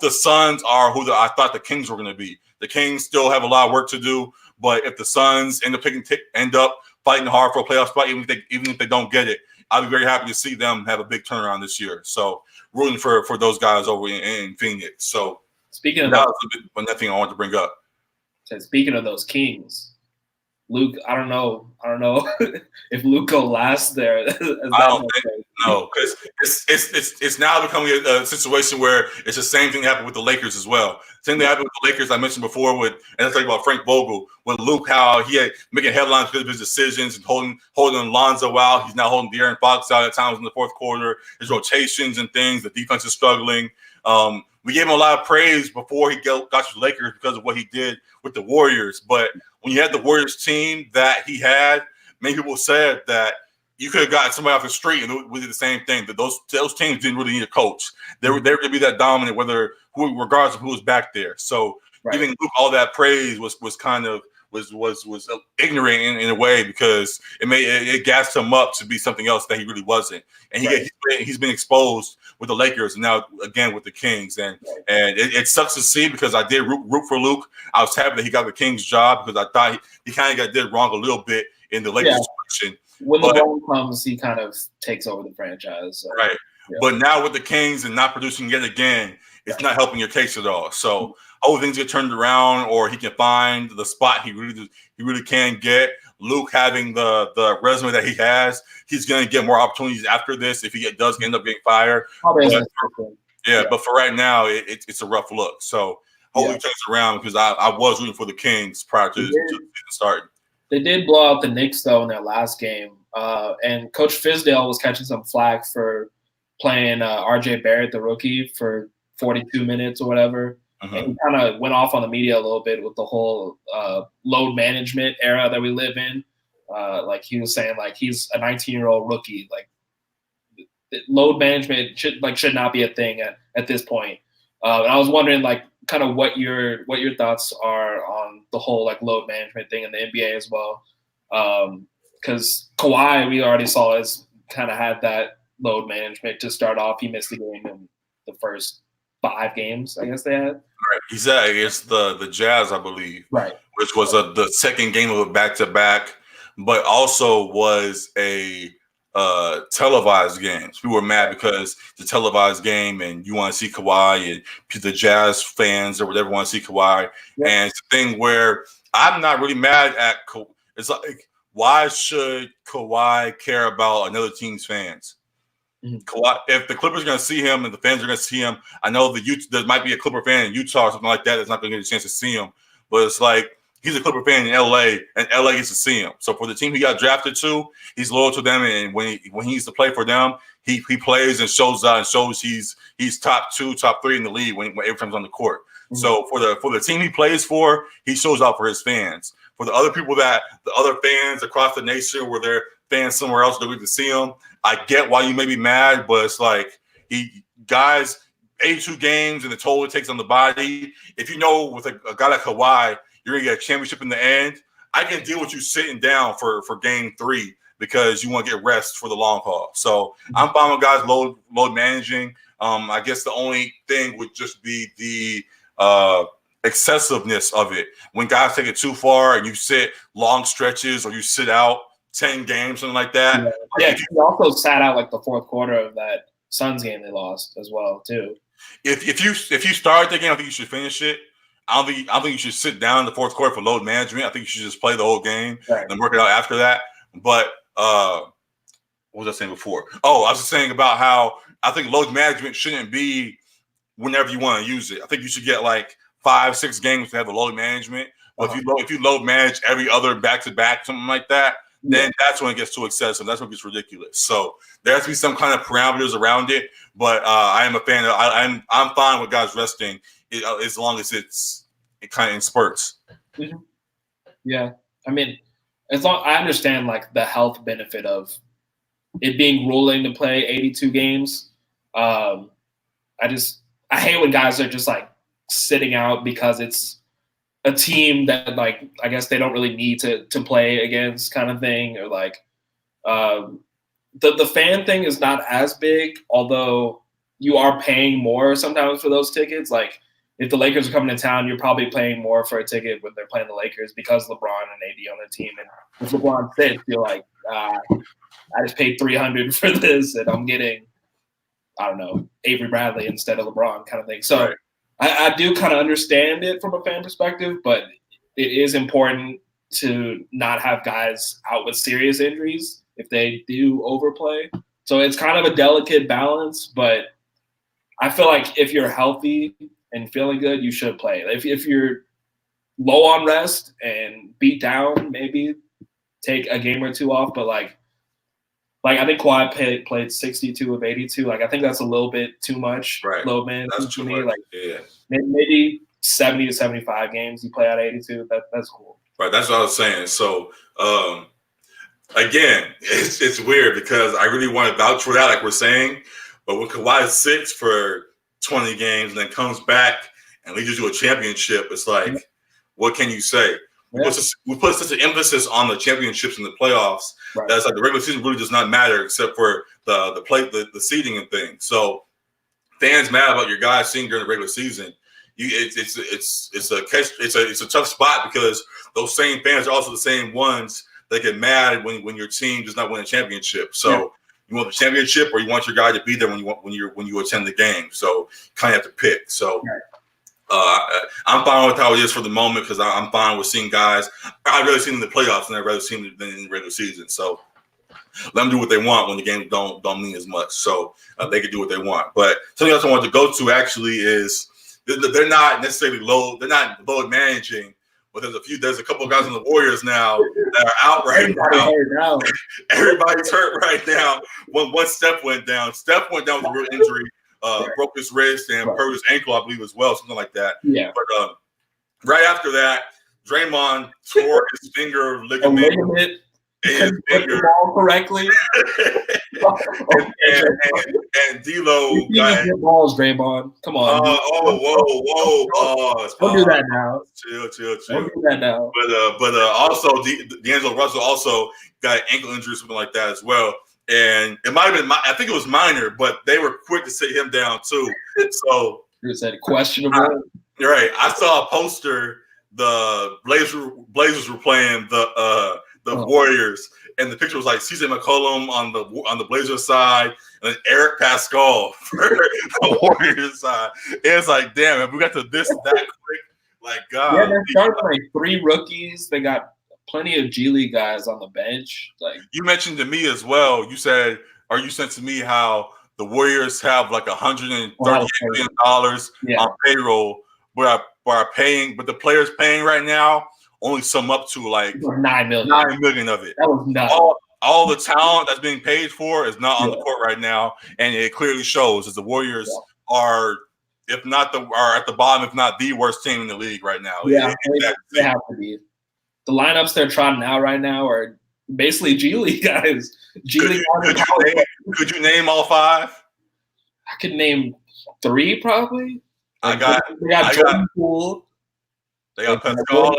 the Suns are who I thought the Kings were going to be. The Kings still have a lot of work to do, but if the Suns end up fighting hard for a playoff spot, even if they don't get it, I'll be very happy to see them have a big turnaround this year. So rooting for those guys over in Phoenix. So speaking of that was another thing I wanted to bring up. Speaking of those Kings. Luke, I don't know if Luke will last there. I don't think no, because it's now becoming a situation where it's the same thing happened with the Lakers as well. Same thing happened with the Lakers I mentioned before and I talked about Frank Vogel with Luke, how he had making headlines because of his decisions and holding Lonzo out. He's now holding De'Aaron Fox out at times in the fourth quarter. His rotations and things. The defense is struggling. We gave him a lot of praise before he got to the Lakers because of what he did with the Warriors. But when you had the Warriors team that he had, many people said that you could have gotten somebody off the street and we did the same thing. That those teams didn't really need a coach. They were going to be that dominant, regardless of who was back there. So giving Luke all that praise was kind of was ignorant in a way, because it gassed him up to be something else that he really wasn't. And he's been exposed with the Lakers, and now again with the Kings. And it sucks to see, because I did root for Luke. I was happy that he got the Kings job, because I thought he kind of did wrong a little bit in the Lakers situation. When LeBron comes, he kind of takes over the franchise. So. Right. Yeah. But now with the Kings and not producing yet again, it's not helping your case at all. So things get turned around, or he can find the spot he really can get. Luke having the resume that he has, he's going to get more opportunities after this if he does end up getting fired. But for right now, it's a rough look. So hopefully it turns around, because I was rooting for the Kings prior to the season starting. They did blow out the Knicks, though, in their last game. And Coach Fizdale was catching some flack for playing R.J. Barrett, the rookie, for 42 minutes or whatever. And he kind of went off on the media a little bit with the whole load management era that we live in. Like he was saying, like, he's a 19-year-old rookie. Like, load management should not be a thing at this point. And I was wondering, like, kind of what your thoughts are on the whole, like, load management thing in the NBA as well. Because Kawhi, we already saw, has kind of had that load management to start off. He missed the game in the first 5 games, I guess they had. Right. He's against the Jazz, I believe. Right. Which was the second game of a back-to-back, but also was a televised game. So we were mad because the televised game, and you want to see Kawhi, and the Jazz fans or whatever want to see Kawhi. Yep. And it's a thing where I'm not really mad at – it's like, why should Kawhi care about another team's fans? Kawhi, if the Clippers are going to see him and the fans are going to see him, I know there might be a Clipper fan in Utah or something like that that's not going to get a chance to see him. But it's like, he's a Clipper fan in LA, and LA gets to see him. So for the team he got drafted to, he's loyal to them, and when he needs to play for them, he plays and shows out and shows he's top 2, top 3 in the league when every time he's on the court. So for the team he plays for, he shows out for his fans. For the other people the other fans across the nation where they're fans somewhere else, they get to see him. I get why you may be mad, but it's like, 82 games and the toll it takes on the body. If you know with a guy like Kawhi, you're going to get a championship in the end, I can deal with you sitting down for game 3 because you want to get rest for the long haul. So I'm fine with guys load managing. I guess the only thing would just be the excessiveness of it. When guys take it too far and you sit long stretches or you sit out 10 games, something like that. Yeah, he also sat out like the fourth quarter of that Suns game they lost as well, too. If you start the game, I think you should finish it. I don't think you should sit down in the fourth quarter for load management. I think you should just play the whole game and work it out after that. But what was I saying before? Oh, I was just saying about how I think load management shouldn't be whenever you want to use it. I think you should get like 5-6 games to have a load management. But if you load manage every other back-to-back, something like that, then that's when it gets too excessive. That's when it gets ridiculous. So there has to be some kind of parameters around it. But I am a fan of. I'm fine with guys resting as long as it's kind of in spurts. Mm-hmm. Yeah, I mean, I understand like the health benefit of it being ruling to play 82 games. I hate when guys are just like sitting out because it's a team that, like, I guess they don't really need to play against, kind of thing, or like the fan thing is not as big, although you are paying more sometimes for those tickets. Like if the Lakers are coming to town, you're probably paying more for a ticket when they're playing the Lakers because LeBron and AD on the team. And if LeBron sits, you're like, I just paid $300 for this, and I'm getting, I don't know, Avery Bradley instead of LeBron, kind of thing. So. Right. I do kind of understand it from a fan perspective, but it is important to not have guys out with serious injuries if they do overplay. So it's kind of a delicate balance, but I feel like if you're healthy and feeling good, you should play. If you're low on rest and beat down, maybe take a game or 2 off, but like I think Kawhi played 62 of 82. Like I think that's a little bit too much. Right. Low man. That's too much. Like yeah. Maybe 70 to 75 games you play out of 82. That's cool. Right. That's what I was saying. So again, it's weird because I really want to vouch for that, like we're saying. But when Kawhi sits for 20 games and then comes back and leads you to a championship, it's like, what can you say? we put such an emphasis on the championships and the playoffs that it's like the regular season really does not matter except for the seeding and things. So fans mad about your guys seeing during the regular season. It's a tough spot because those same fans are also the same ones that get mad when your team does not win a championship. So you want the championship or you want your guy to be there when you attend the game. So kind of have to pick. So I'm fine with how it is for the moment because I'm fine with seeing guys. I'd rather see them in the playoffs than I'd rather see them in the regular season. So let them do what they want when the game don't mean as much. So they can do what they want. But something else I want to go to actually is they're not necessarily load. They're not load managing. But there's a couple of guys on the Warriors now that are out right now. Everybody's hurt right now. One Steph went down. Steph went down with a real injury, broke his wrist and hurt his ankle, I believe, as well, something like that. Yeah. But right after that, Draymond tore his finger ligament. And the ball correctly. and D'Lo got your balls, Draymond. Come on. Whoa. Don't do that now. Chill. Don't do that now. But also D'Angelo Russell also got an ankle injury, something like that as well. And it might have been, I think it was minor, but they were quick to sit him down too. So you said questionable. Right. I saw a poster. The Blazers were playing the Warriors, and the picture was like CJ McCollum on the Blazers side, and then Eric Pascal for the Warriors side. It's like, damn, if we got to this that quick, like God. Yeah, they're starting like 3 rookies. They got plenty of G League guys on the bench. Like you mentioned to me as well. You said to me how the Warriors have like $138 million on payroll, but the players paying right now only sum up to like $9 million. $9 million of it. That was nuts. All the talent that's being paid for is not on the court right now, and it clearly shows as the Warriors are, if not are at the bottom, if not the worst team in the league right now. Yeah, they have to be. The lineups they're trotting out right now are basically G League guys. Could you name all 5? I could name 3 probably. They got Jordan Poole. They got Pascal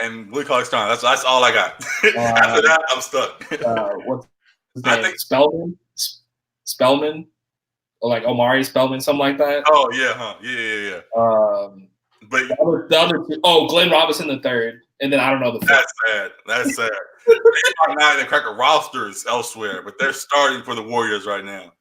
and Willie Cauley-Stein. That's all I got. After that, I'm stuck. What's his name? I think Spellman, or like Omari Spellman, something like that. Oh yeah, Yeah. But the other 2, Glenn Robinson III, and then I don't know the 5th. That's sad. They might not even crack a rosters elsewhere, but they're starting for the Warriors right now.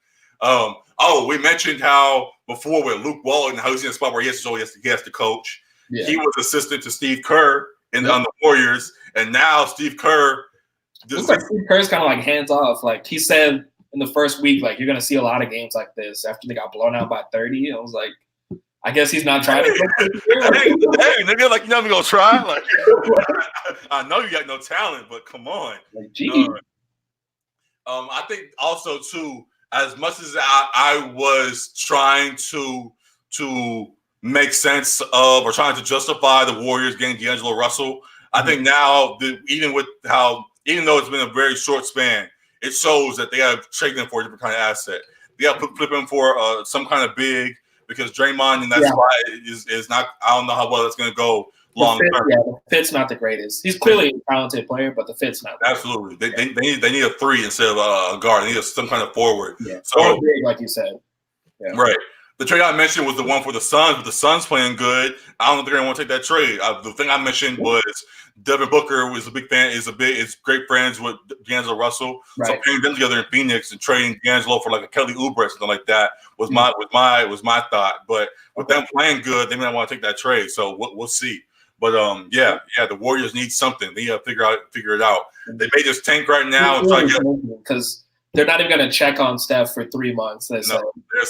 We mentioned how before with Luke Walton, how he's in a spot where he has to coach. Yeah. He was assistant to Steve Kerr on the Warriors, and now Steve Kerr. Looks like Steve Kerr's kind of like hands off. Like he said in the first week, like you're gonna see a lot of games like this after they got blown out by 30. I was like, I guess he's not trying to. Hey, nigga, like you're not even gonna try. Like, I know you got no talent, but come on. Like, gee. I think also too, as much as I was trying to make sense of or trying to justify the Warriors getting D'Angelo Russell, I think now even though it's been a very short span, it shows that they have traded him for a different kind of asset. They have to flip him for some kind of big because Draymond in that spot is not. I don't know how well it's going to go long term. Yeah, the fit's not the greatest. He's clearly a talented player, but the fit's not. Absolutely, they need a 3 instead of a guard. They need some kind of forward. Yeah, so big, like you said. Yeah. Right. The trade I mentioned was the one for the Suns, but the Suns playing good. I don't know if they're going to want to take that trade. The thing I mentioned was Devin Booker was a big fan. Is great friends with D'Angelo Russell. Right. So pairing them together in Phoenix and trading D'Angelo for like a Kelly Oubre or something like that was my thought. But with them playing good, they may not want to take that trade. So we'll see. But the Warriors need something. They got to figure it out. They may just tank right now and try to get because they're not even going to check on Steph for 3 months. It's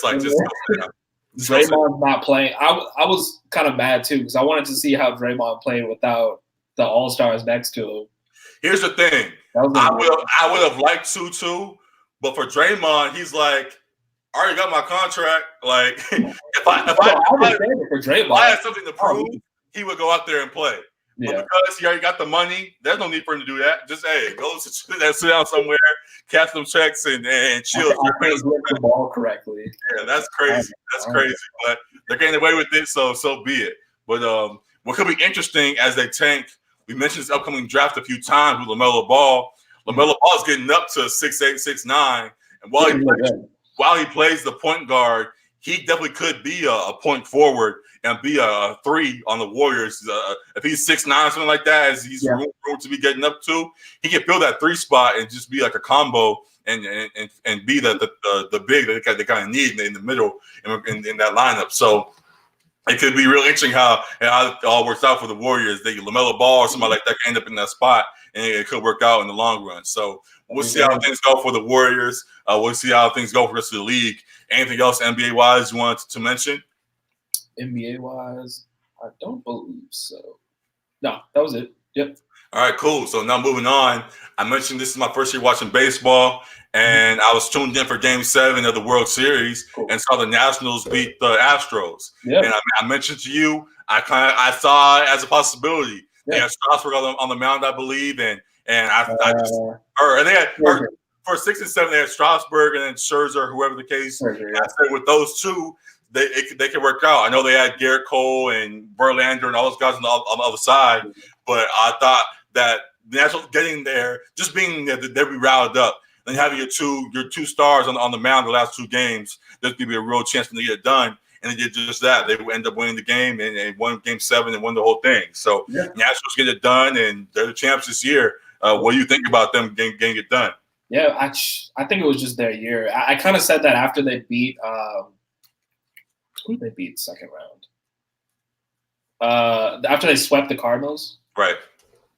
like just Draymond's not playing. I was kind of mad too because I wanted to see how Draymond played without the All-Stars next to him. Here's the thing. I would have liked to too, but for Draymond, he's like, I already got my contract. Like if I had something to prove, he would go out there and play. Yeah. But because he already got the money, there's no need for him to do that. Just go sit down somewhere, cash some checks, and chill. The ball correctly. Yeah, that's crazy. That's crazy. But they're getting away with it, so be it. But what could be interesting as they tank We mentioned this upcoming draft a few times with LaMelo Ball. LaMelo Ball is getting up to 6'8", 6'9", and while he plays the point guard, he definitely could be a point forward and be a 3 on the Warriors. If he's 6'9", something like that, as he's room to be getting up to, he can fill that 3 spot and just be like a combo and be the big that they kind of need in the middle in that lineup. So it could be real interesting how it all works out for the Warriors. LaMelo Ball or somebody like that can end up in that spot, and it could work out in the long run. So we'll see how things go for the Warriors. We'll see how things go for the rest of the league. Anything else NBA-wise you wanted to mention? NBA-wise, I don't believe so. No, that was it. Yep. All right, cool. So now moving on. I mentioned this is my first year watching baseball, and I was tuned in for Game 7 of the World Series and saw the Nationals beat the Astros. Yep. And I mentioned to you, I saw it as a possibility. They had Strasburg on the mound, I believe, and they had for 6 and 7 they had Strasburg and then Scherzer, whoever the case. I said with those two, they can work out. I know they had Garrett Cole and Verlander and all those guys on the other side, but I thought that the Nationals getting there, just being there, they'd be routed up. And having your two stars on the mound the last 2 games, there's going to be a real chance for them to get it done. And they did just that. They end up winning the game and won Game 7 and won the whole thing. So Nationals get it done, and they're the champs this year. What do you think about them getting it done? Yeah, I think it was just their year. I kind of said that after they beat who did they beat second round? After they swept the Cardinals. Right.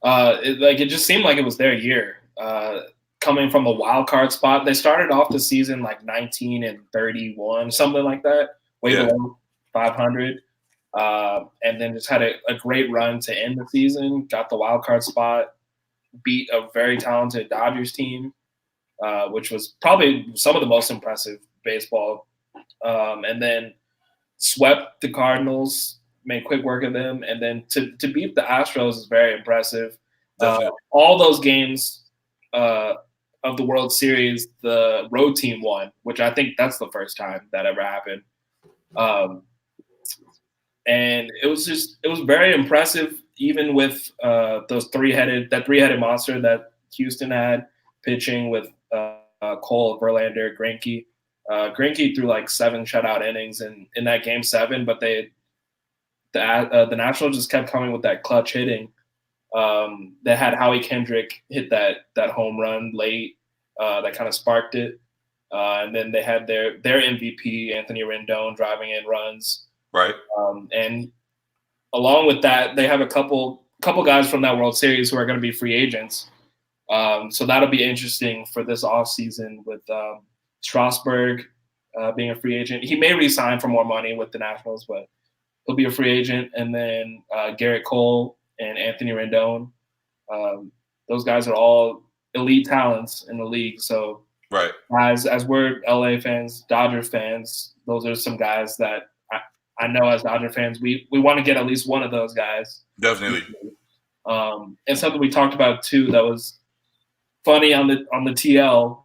It just seemed like it was their year. Coming from a wild card spot, they started off the season like 19-31, something like that, way below 500, and then just had a great run to end the season. Got the wild card spot, beat a very talented Dodgers team, which was probably some of the most impressive baseball, and then swept the Cardinals, made quick work of them, and then to beat the Astros is very impressive. All those games of the World Series, the road team won, which I think that's the first time that ever happened. And it was very impressive, even with that three-headed monster that Houston had pitching with Cole, Verlander, Greinke. Greinke threw like 7 shutout innings in that Game 7, but the Nationals just kept coming with that clutch hitting. They had Howie Kendrick hit that home run late that kind of sparked it. And then they had their MVP, Anthony Rendon, driving in runs. Right. And along with that, they have a couple guys from that World Series who are going to be free agents. So that'll be interesting for this offseason with Strasburg being a free agent. He may re-sign for more money with the Nationals, but he'll be a free agent. And then Garrett Cole and Anthony Rendon. Those guys are all elite talents in the league. So as we're LA fans, Dodgers fans, those are some guys that I know as Dodger fans, we want to get at least one of those guys. Definitely. And something we talked about too that was funny on the TL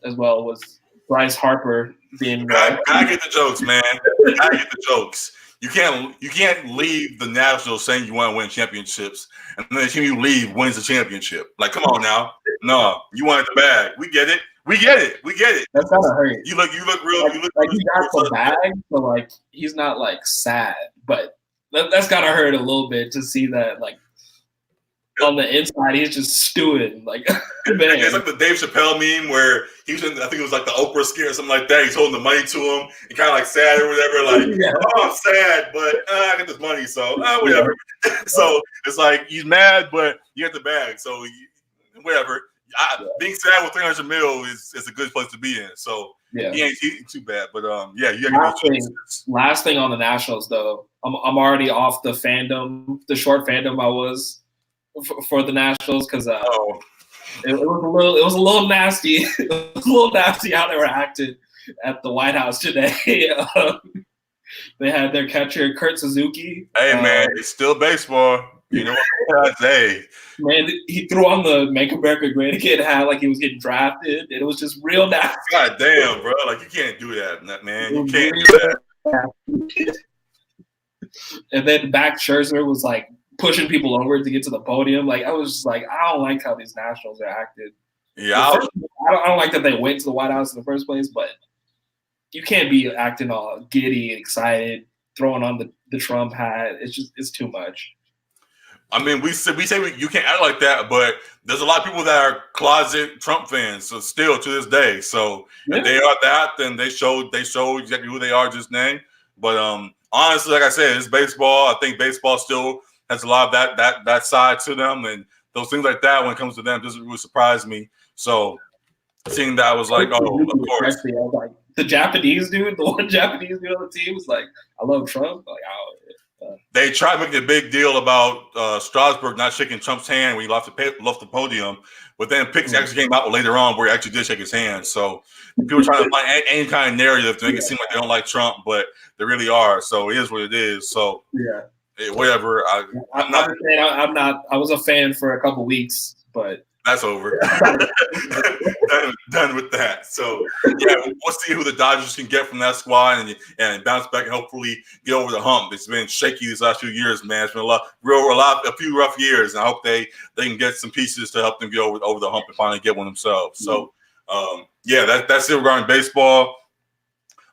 as well was Bryce Harper being. I get the jokes, man. I get the jokes. You can't leave the Nationals saying you want to win championships, and then the team you leave wins the championship. Like, come on now. No, you wanted the bag. We get it. That's kind of hurt. You look real. Like, he got the bag, but like he's not like sad. But that's gotta hurt a little bit to see that like on the inside he's just stewing like. Man. It's like the Dave Chappelle meme where he was in, I think it was like the Oprah skit or something like that. He's holding the money to him and kind of like sad or whatever. Like, oh, I'm sad, but I got this money, so whatever. So it's like he's mad, but you get the bag, so whatever. Being sad with $300 million is a good place to be in. So he ain't too bad, but you got last thing on the Nationals though. I'm already off the short fandom I was for the Nationals because it was a little nasty. It was a little nasty how they were acting at the White House today. They had their catcher Kurt Suzuki. Hey man, it's still baseball. You know what I say? Man, he threw on the Make America Great Again hat like he was getting drafted, and it was just real nasty. God damn, bro! Like you can't do that, man. You can't do that. And then back Scherzer was like pushing people over to get to the podium. Like I was just like, I don't like how these Nationals are acting. Yeah, I don't like that they went to the White House in the first place, but you can't be acting all giddy and excited, throwing on the Trump hat. It's too much. I mean, we say you can't act like that, but there's a lot of people that are closet Trump fans, so still to this day. So if they are that, then they show exactly who they are just named. But honestly, like I said, it's baseball. I think baseball still has a lot of that side to them, and those things like that when it comes to them doesn't really surprise me. So seeing that, I was like, oh, of course. I was like, the Japanese dude, the one Japanese dude on the team was like, I love Trump. Like, they tried making a big deal about Strasburg not shaking Trump's hand when he left the podium, but then pics actually came out later on where he actually did shake his hand. So people are trying to find any kind of narrative to make it seem like they don't like Trump, but they really are. So it is what it is. So whatever. I'm not. I was a fan for a couple weeks, but that's over. done with that. So yeah, we'll see who the Dodgers can get from that squad and bounce back and hopefully get over the hump. It's been shaky these last few years, man. It's been a few rough years, and I hope they can get some pieces to help them get over the hump and finally get one themselves. So that's it regarding baseball.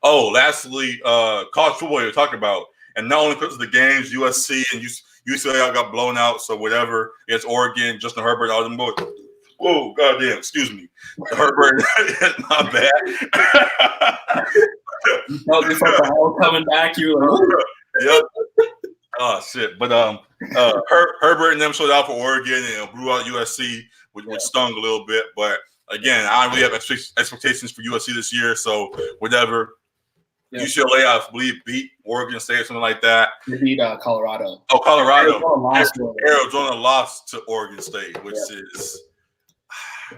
Oh, lastly, college football you're talking about, and not only because of the games, USC and UCLA got blown out, so whatever. It's Oregon, Justin Herbert, all them boys. Whoa, goddamn, excuse me. Herbert, my bad. You felt the hell coming back, you were like, yep. Oh, shit. But Herbert and them showed out for Oregon and blew out USC, which stung a little bit. But, again, I don't really have expectations for USC this year, so whatever. Yeah. UCLA, I believe, beat Oregon State or something like that. They beat Colorado. Oh, Colorado. Arizona lost to Oregon State, which is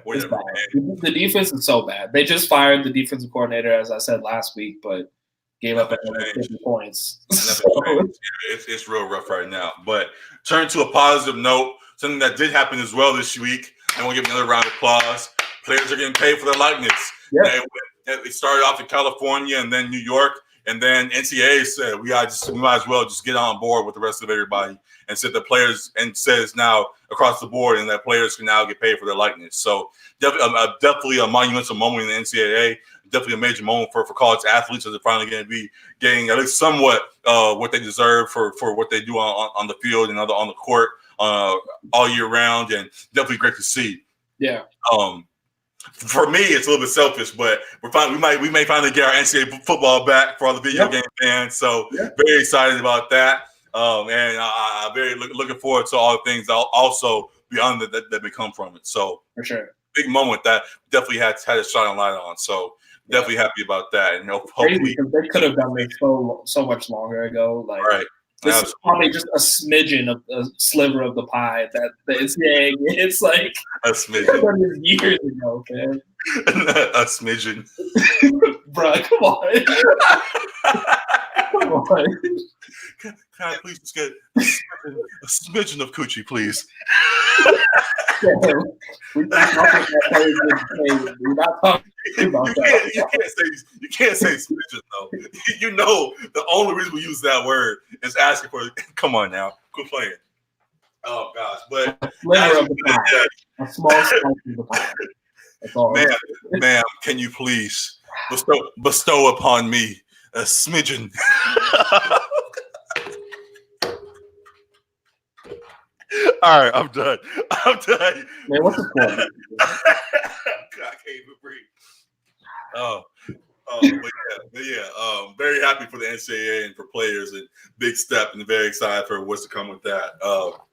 whatever. The defense is so bad. They just fired the defensive coordinator, as I said last week, but gave up at 50 points. It's real rough right now. But turn to a positive note, something that did happen as well this week. I want to give another round of applause. Players are getting paid for their likeness. Yeah. It started off in California and then New York, and then NCAA said we might as well just get on board with the rest of everybody, and said the players and says now across the board, and that players can now get paid for their likeness. So definitely a monumental moment in the NCAA. Definitely a major moment for college athletes as they're finally going to be getting at least somewhat what they deserve for what they do on the field and on the court all year round, and definitely great to see. Yeah. For me, it's a little bit selfish, but we may finally get our NCAA football back for all the video game fans. So very excited about that, and I'm very looking forward to all the things also beyond that may come from it. So for sure, big moment that definitely had a shine on light on. So definitely happy about that, and hopefully they could have done it so much longer ago. Like right. This is probably just a smidgen of a sliver of the pie that the NCAA it's like a smidgen years ago, man. A smidgen. Bruh, come on. Come on. Can I please just get a smidgen of coochie, please? We're not talking about You can't say smidgen though. You know the only reason we use that word is asking for. Come on now, quit playing. Oh gosh, but a small slice of the pie. That's all. Ma'am, can you please bestow upon me a smidgen? All right, I'm done. Man, what's the point? I can't even breathe. But very happy for the NCAA and for players, and big step, and very excited for what's to come with that. That's all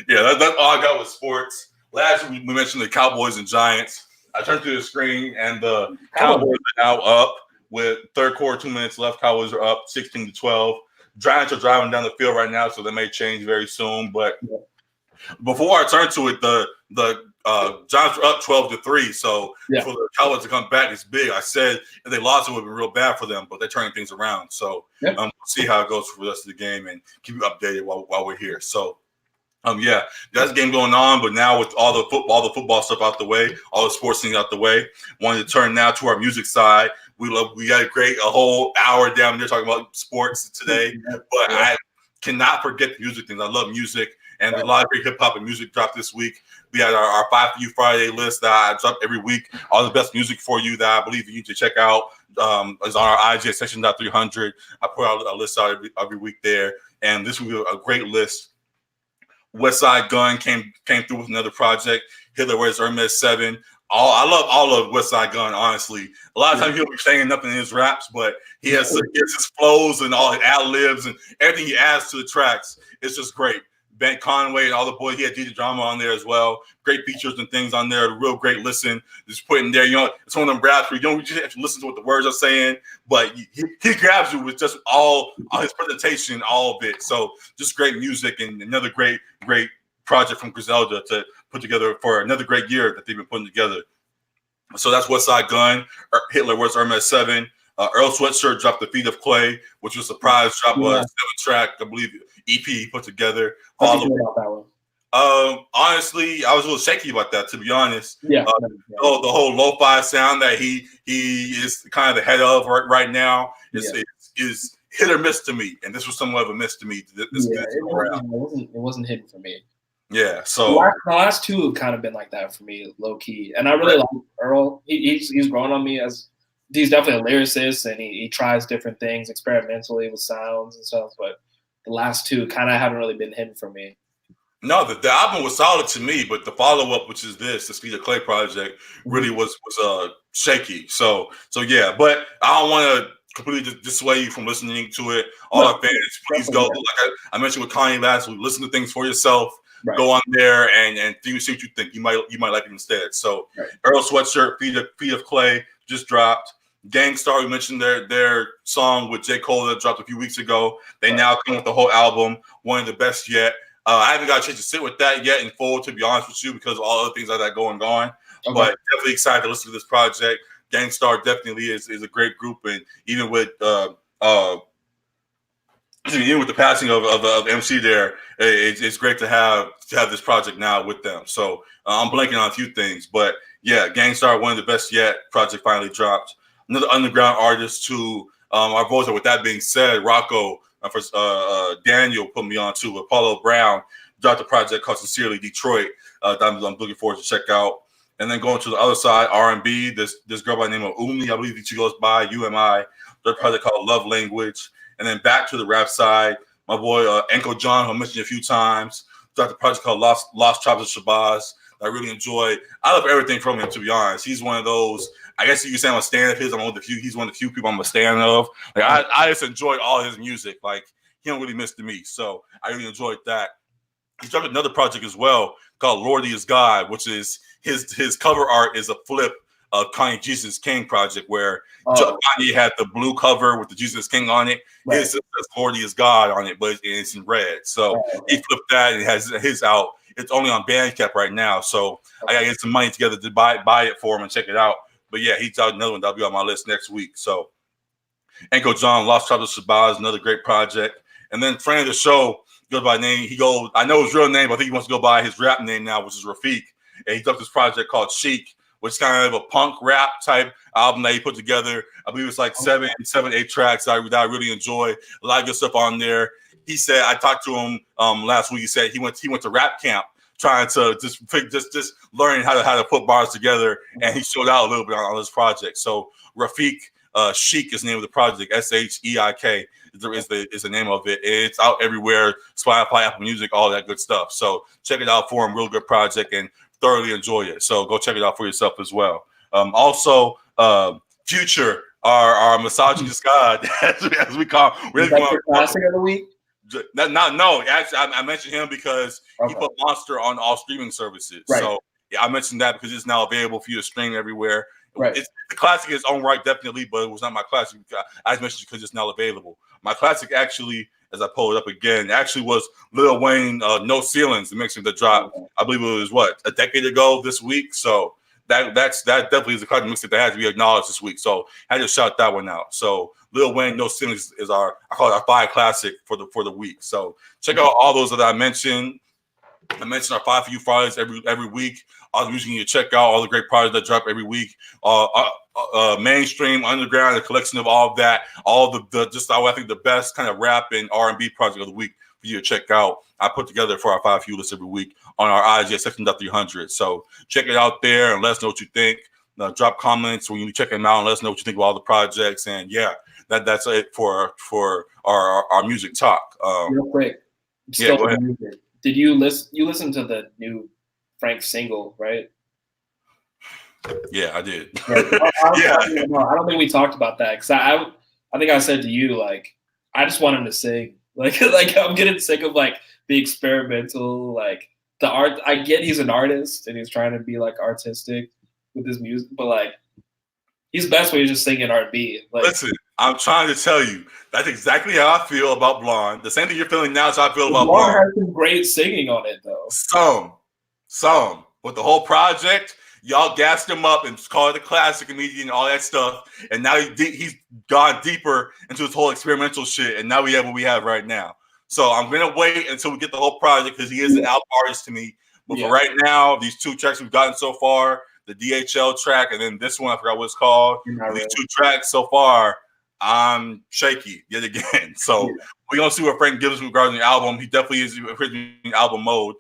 I got with sports. Last week we mentioned the Cowboys and Giants. I turned to the screen, and the Cowboys are now up with third quarter, 2 minutes left. Cowboys are up 16-12. Giants are driving down the field right now, so they may change very soon. But before I turn to it, the Giants are up 12-3. So for the Cowboys to come back is big. I said if they lost, it would be real bad for them, but they're turning things around. So we'll see how it goes for the rest of the game and keep you updated while we're here. So that's a game going on. But now with all the football stuff out the way, all the sports things out the way, wanted to turn now to our music side. We got a whole hour down there talking about sports today, but I cannot forget the music things. I love music, and a lot of great hip hop and music dropped this week. We had our 5 for You Friday list that I drop every week. All the best music for you that I believe you need to check out is on our IG at Section.300. I put out a list out every week there, and this will be a great list. Westside Gunn came through with another project. Hitler Wears Hermes 7. I love all of Westside Gunn, honestly. A lot of times he'll be saying nothing in his raps, but he has his flows and all his ad-libs and everything he adds to the tracks. It's just great. Ben Conway and all the boys, he had DJ Drama on there as well. Great features and things on there. Real great listen. Just put in there, it's one of them raps where you don't just have to listen to what the words are saying, but he grabs you with just all his presentation, all of it. So just great music and another great project from Griselda to put together for another great year that they've been putting together. So that's Westside Gunn. Hitler Wears Hermes 7. Earl Sweatshirt dropped The Feet of Clay, which was a surprise drop, a 7-track, I believe, EP he put together. How do you feel about that one? Honestly, I was a little shaky about that, to be honest. The whole lo-fi sound that he is kind of the head of right now is hit or miss to me, and this was somewhat of a miss to me. It wasn't hidden for me. Yeah, so the last two have kind of been like that for me, low key, and I really like Earl. He's grown on me as he's definitely a lyricist, and he tries different things experimentally with sounds and stuff. But the last two kind of haven't really been hidden for me. No, the album was solid to me, but the follow-up, which is the Feet of Clay project, really was shaky. So yeah, but I don't want to completely dissuade you from listening to it. All our fans, please go. Like I mentioned with Kanye last week, listen to things for yourself. Right. Go on there and see what you think. You might like it instead. So Earl Sweatshirt, Feet of Clay just dropped. Gangstar, we mentioned their song with J. Cole that dropped a few weeks ago. They now come with the whole album, one of the best yet. I haven't got a chance to sit with that yet in full, to be honest with you, because of all other things like that going on. Okay. But definitely excited to listen to this project. Gangstar definitely is a great group, and even with the passing of MC there, it's great to have this project now with them. So I'm blanking on a few things, but yeah, Gangstar, one of the best yet. Project finally dropped. Another underground artist who our votes are. With that being said, Rocco Daniel put me on to Apollo Brown dropped a project called Sincerely Detroit that I'm looking forward to check out. And then going to the other side, R&B, this girl by the name of Umi, I believe she goes by UMI. Their project called Love Language. And then back to the rap side, my boy Uncle John, who I mentioned a few times, dropped a project called Lost Tribes of Shabazz. I really enjoy. I love everything from him, to be honest. He's one of those, I guess you could say I'm a stan of his. He's one of the few people I'm a stan of. Like I just enjoy all his music. Like he don't really miss to me. So I really enjoyed that. He dropped another project as well called Lordy is God, which is his cover art is a flip of Kanye Jesus King project, where Kanye had the blue cover with the Jesus King on it. Right. His says Lordy is God on it, but it's in red. So he flipped that and has his out. It's only on Bandcamp right now. So I gotta get some money together to buy it for him and check it out. But yeah, he's out another one that'll be on my list next week. So Uncle John, Lost Tribes of Shabazz, another great project. And then friend of the show goes by name. I know his real name, but I think he wants to go by his rap name now, which is Rafiq. And he dropped this project called Chic, which is kind of a punk rap type album that he put together. I believe it's like 8 tracks that I really enjoy. A lot of good stuff on there. He said, I talked to him last week. He said he went to rap camp trying to just learning how to put bars together, and he showed out a little bit on this project. So Rafiq Chic is the name of the project. SHEIK is the name of it. It's out everywhere. Spotify, Apple Music, all that good stuff. So check it out for him. Real good project and thoroughly enjoy it. So go check it out for yourself as well. Also, Future, our misogynist god, as we call him. Is that your classic of the week? No, actually, I mentioned him because he put Monster on all streaming services. Right. So yeah, I mentioned that because it's now available for you to stream everywhere. Right. It's the classic in its own right, definitely, but it was not my classic. I just mentioned it because it's now available. My classic, actually, as I pull it up again, actually was Lil Wayne, No Ceilings, the mixing that dropped. I believe it was a decade ago this week. So that definitely is a classic mixtape that has to be acknowledged this week. So I just shout that one out. So Lil Wayne, No Ceilings is I call it our 5 classic for the week. So check out all those that I mentioned. I mentioned our 5 for You Fridays every week. All the music you need to check out, all the great projects that drop every week. Mainstream, underground, a collection of all of that. All the I think the best kind of rap and R&B project of the week for you to check out. I put together for our 5 view list every week on our IG at Section.300. So check it out there and let us know what you think. Drop comments when you check them out and let us know what you think about all the projects. And yeah, that's it for our music talk. Real quick, yeah, go ahead. Music. Did you listen? You listened to the new Frank single, right? Yeah, I did. I don't think we talked about that because I think I said to you, like, I just want him to sing. Like I'm getting sick of like the experimental, like the art. I get he's an artist and he's trying to be like artistic with his music, but like he's best when he's just singing R&B. Like, listen, I'm trying to tell you that's exactly how I feel about Blonde. The same thing you're feeling now is how I feel about Blonde. Has some great singing on it though. Some, but the whole project. Y'all gassed him up and called it a classic immediately and all that stuff. And now he's gone deeper into this whole experimental shit. And now we have what we have right now. So I'm going to wait until we get the whole project because he is an album artist to me. But for right now, these 2 tracks we've gotten so far, the DHL track and then this one, I forgot what it's called. These 2 tracks so far, I'm shaky yet again. So we're going to see what Frank gives us regarding the album. He definitely is in album mode.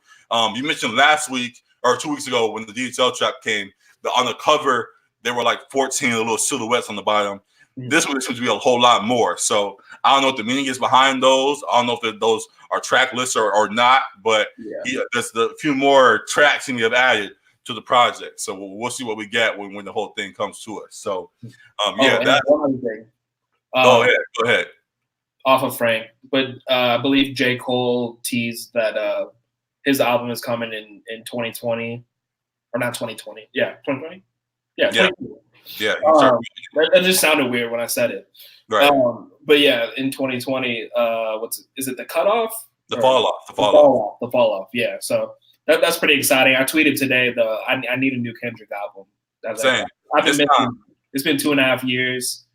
You mentioned last week, or 2 weeks ago when the DHL track came, on the cover, there were like 14 little silhouettes on the bottom. This one seems to be a whole lot more. So I don't know what the meaning is behind those. I don't know if those are track lists or not, but there's the few more tracks he have added to the project. So we'll see what we get when the whole thing comes to us. So, that's one other thing. Go ahead. Off of Frank, but I believe J. Cole teased that his album is coming in 2020, or not 2020. Yeah, 2020. Yeah, 2020. Yeah. That just sounded weird when I said it. Right. But yeah, in 2020, is it the cutoff? The fall off. Yeah. So that's pretty exciting. I tweeted today though. I need a new Kendrick album. Same. I've been missing. It's been 2.5 years.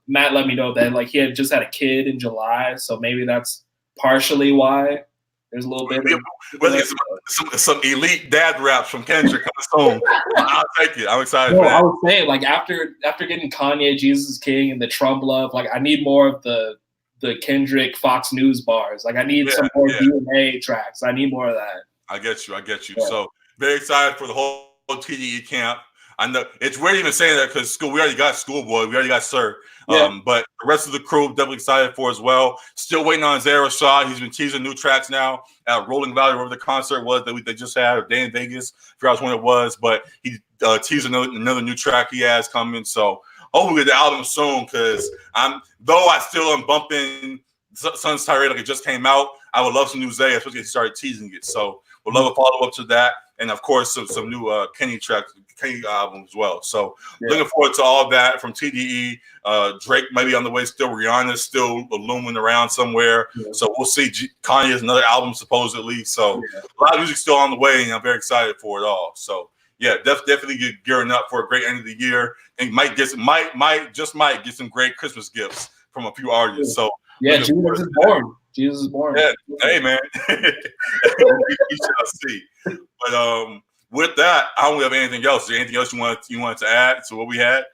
Matt let me know that like he had just had a kid in July, so maybe that's partially why. There's a little bit. Some elite dad raps from Kendrick coming soon. I'll take it. I'm excited for that. I was saying, like, after getting Kanye, Jesus is King, and the Trump love, like, I need more of the Kendrick Fox News bars. Like, I need some more DNA tracks. I need more of that. I get you. Yeah. So very excited for the whole TDE camp. I know it's weird even saying that because we already got Schoolboy, we already got Sir. But the rest of the crew definitely excited for as well. Still waiting on Zara Shaw. He's been teasing new tracks now at Rolling Valley, wherever the concert was that they just had, or Day in Vegas. I forgot when it was, but he teased another new track he has coming. So hopefully we get the album soon because though I still am bumping Sun's Tirade like it just came out, I would love some new Zay, especially if he started teasing it. So we'll love a follow up to that. And of course, some new Kenny album as well. So looking forward to all that from TDE. Drake might be on the way still. Rihanna's still looming around somewhere. So we'll see. Kanye's another album supposedly. So a lot of music still on the way, and I'm very excited for it all. So definitely get gearing up for a great end of the year, and might get some great Christmas gifts from a few artists. So Jesus is born. Jesus is born. Yeah. Hey man, we shall see. But with that, I don't have anything else. Is there anything else you wanted to add to what we had?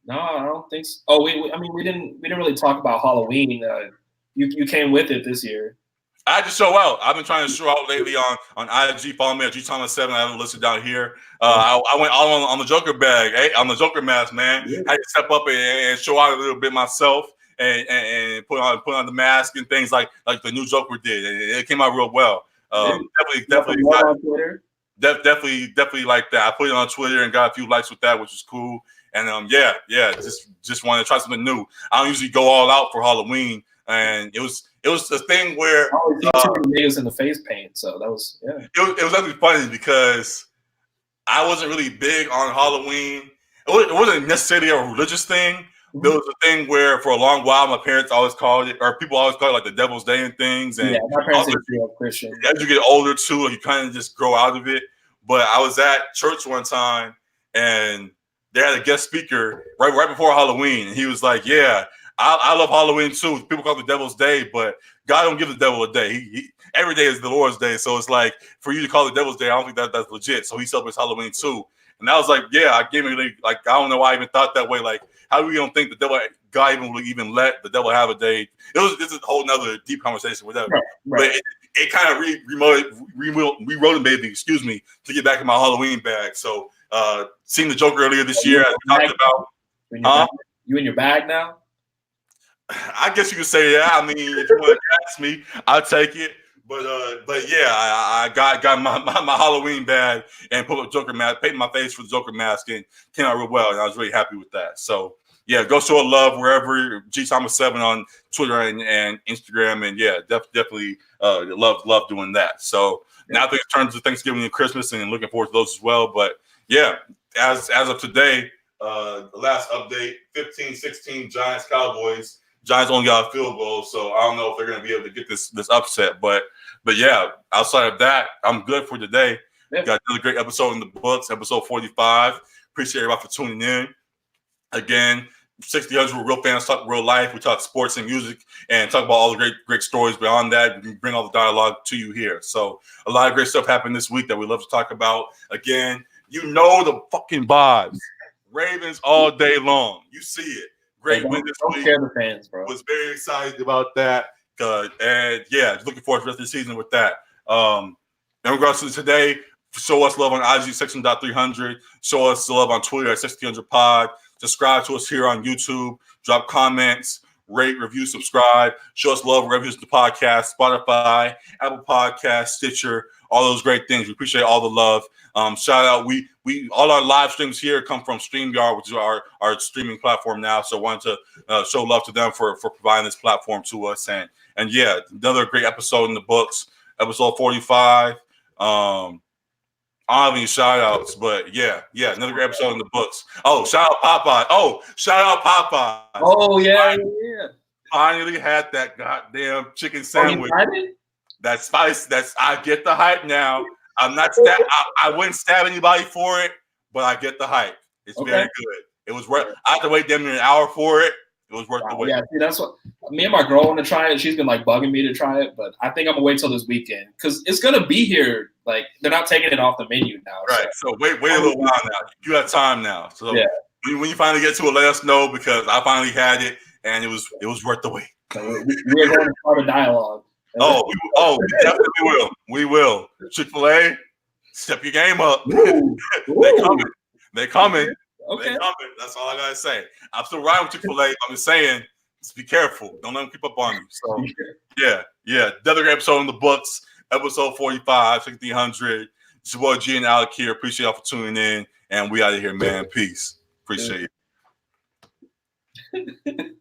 No, I don't think so. Oh, we didn't really talk about Halloween. You came with it this year. I had to show out. I've been trying to show out lately on IG. Follow me at GThomas7. I have it listed down here. I went all on the Joker bag, on the Joker mask, man. I had to step up and show out a little bit myself and put on the mask and things like the new Joker did. And it came out real well. Definitely on Twitter. Definitely like that. I put it on Twitter and got a few likes with that, which is cool. And just wanted to try something new. I don't usually go all out for Halloween, and it was a thing where niggas in the face paint. So that was It was actually funny because I wasn't really big on Halloween. It wasn't necessarily a religious thing. There was a thing where for a long while my parents always called it, or people always called it like the Devil's Day and things. And my parents grew up Christian. As you get older too, like you kind of just grow out of it. But I was at church one time and they had a guest speaker right before Halloween, and he was like, "Yeah, I love Halloween too. People call it the Devil's Day, but God don't give the devil a day. Every day is the Lord's day. So it's like for you to call it Devil's Day, I don't think that's legit. So he celebrates Halloween too." And I was like, "Yeah, I gave me like I don't know why I even thought that way. Like how we don't think the devil, God even will even let the devil have a day. This is a whole nother deep conversation, whatever. Right. But it kind of rewrote baby, excuse me, to get back in my Halloween bag. So seeing the Joker earlier this year, as we talked about. You in your bag now? I guess you could say that. I mean, if you want to ask me, I'll take it. But yeah, I got my Halloween bag and put a Joker mask, painted my face for the Joker mask, and came out real well, and I was really happy with that. So yeah, go show love wherever. GThomas7 on Twitter and Instagram, and yeah, definitely love doing that. So now things turn to Thanksgiving and Christmas, and looking forward to those as well. But yeah, as of today, the last update: 15-16 Giants Cowboys. Giants only got a field goal, so I don't know if they're going to be able to get this upset. But yeah, outside of that, I'm good for today. Yeah. Got another great episode in the books, episode 45. Appreciate everybody for tuning in. Again, 6000 where real fans talk real life. We talk sports and music and talk about all the great stories beyond that. We bring all the dialogue to you here. So a lot of great stuff happened this week that we love to talk about. Again, you know the fucking vibes. Ravens all day long. You see it. Great win this week. The fans, bro. Was very excited about that. And yeah, looking forward to the rest of the season with that. In regards to today, show us love on IG Section.300. Show us love on Twitter at 6000pod. Subscribe to us here on YouTube. Drop comments, rate, review, subscribe. Show us love wherever you listen to podcasts, Spotify, Apple Podcasts, Stitcher, all those great things. We appreciate all the love. Shout out. We all our live streams here come from StreamYard, which is our streaming platform now. So wanted to show love to them for providing this platform to us. And yeah, another great episode in the books, episode 45. I don't have any shout outs, but yeah, another great episode in the books. Oh, shout out Popeye. Oh, yeah. Finally had that goddamn chicken sandwich. That spice, I get the hype now. I'm not I wouldn't stab anybody for it, but I get the hype. It's very good. It was worth. I had to wait damn near an hour for it. It was worth the wait. Yeah, see, that's what me and my girl want to try it. She's been like bugging me to try it, but I think I'm gonna wait till this weekend because it's gonna be here. Like they're not taking it off the menu now. Right. So wait a little while now. You have time now. So yeah. When you finally get to it, let us know because I finally had it and it was worth the wait. So we're going to start a dialogue. We definitely will. We will. Chick-fil-A, step your game up. Ooh. They coming. Okay. They coming. That's all I gotta say. I'm still riding with Chick-fil-A. I'm just saying, just be careful. Don't let them keep up on you. So yeah. Another episode in the books. Episode 45, 1600. It's your boy G and Alec here. Appreciate y'all for tuning in. And we out of here, man. Peace. Appreciate it.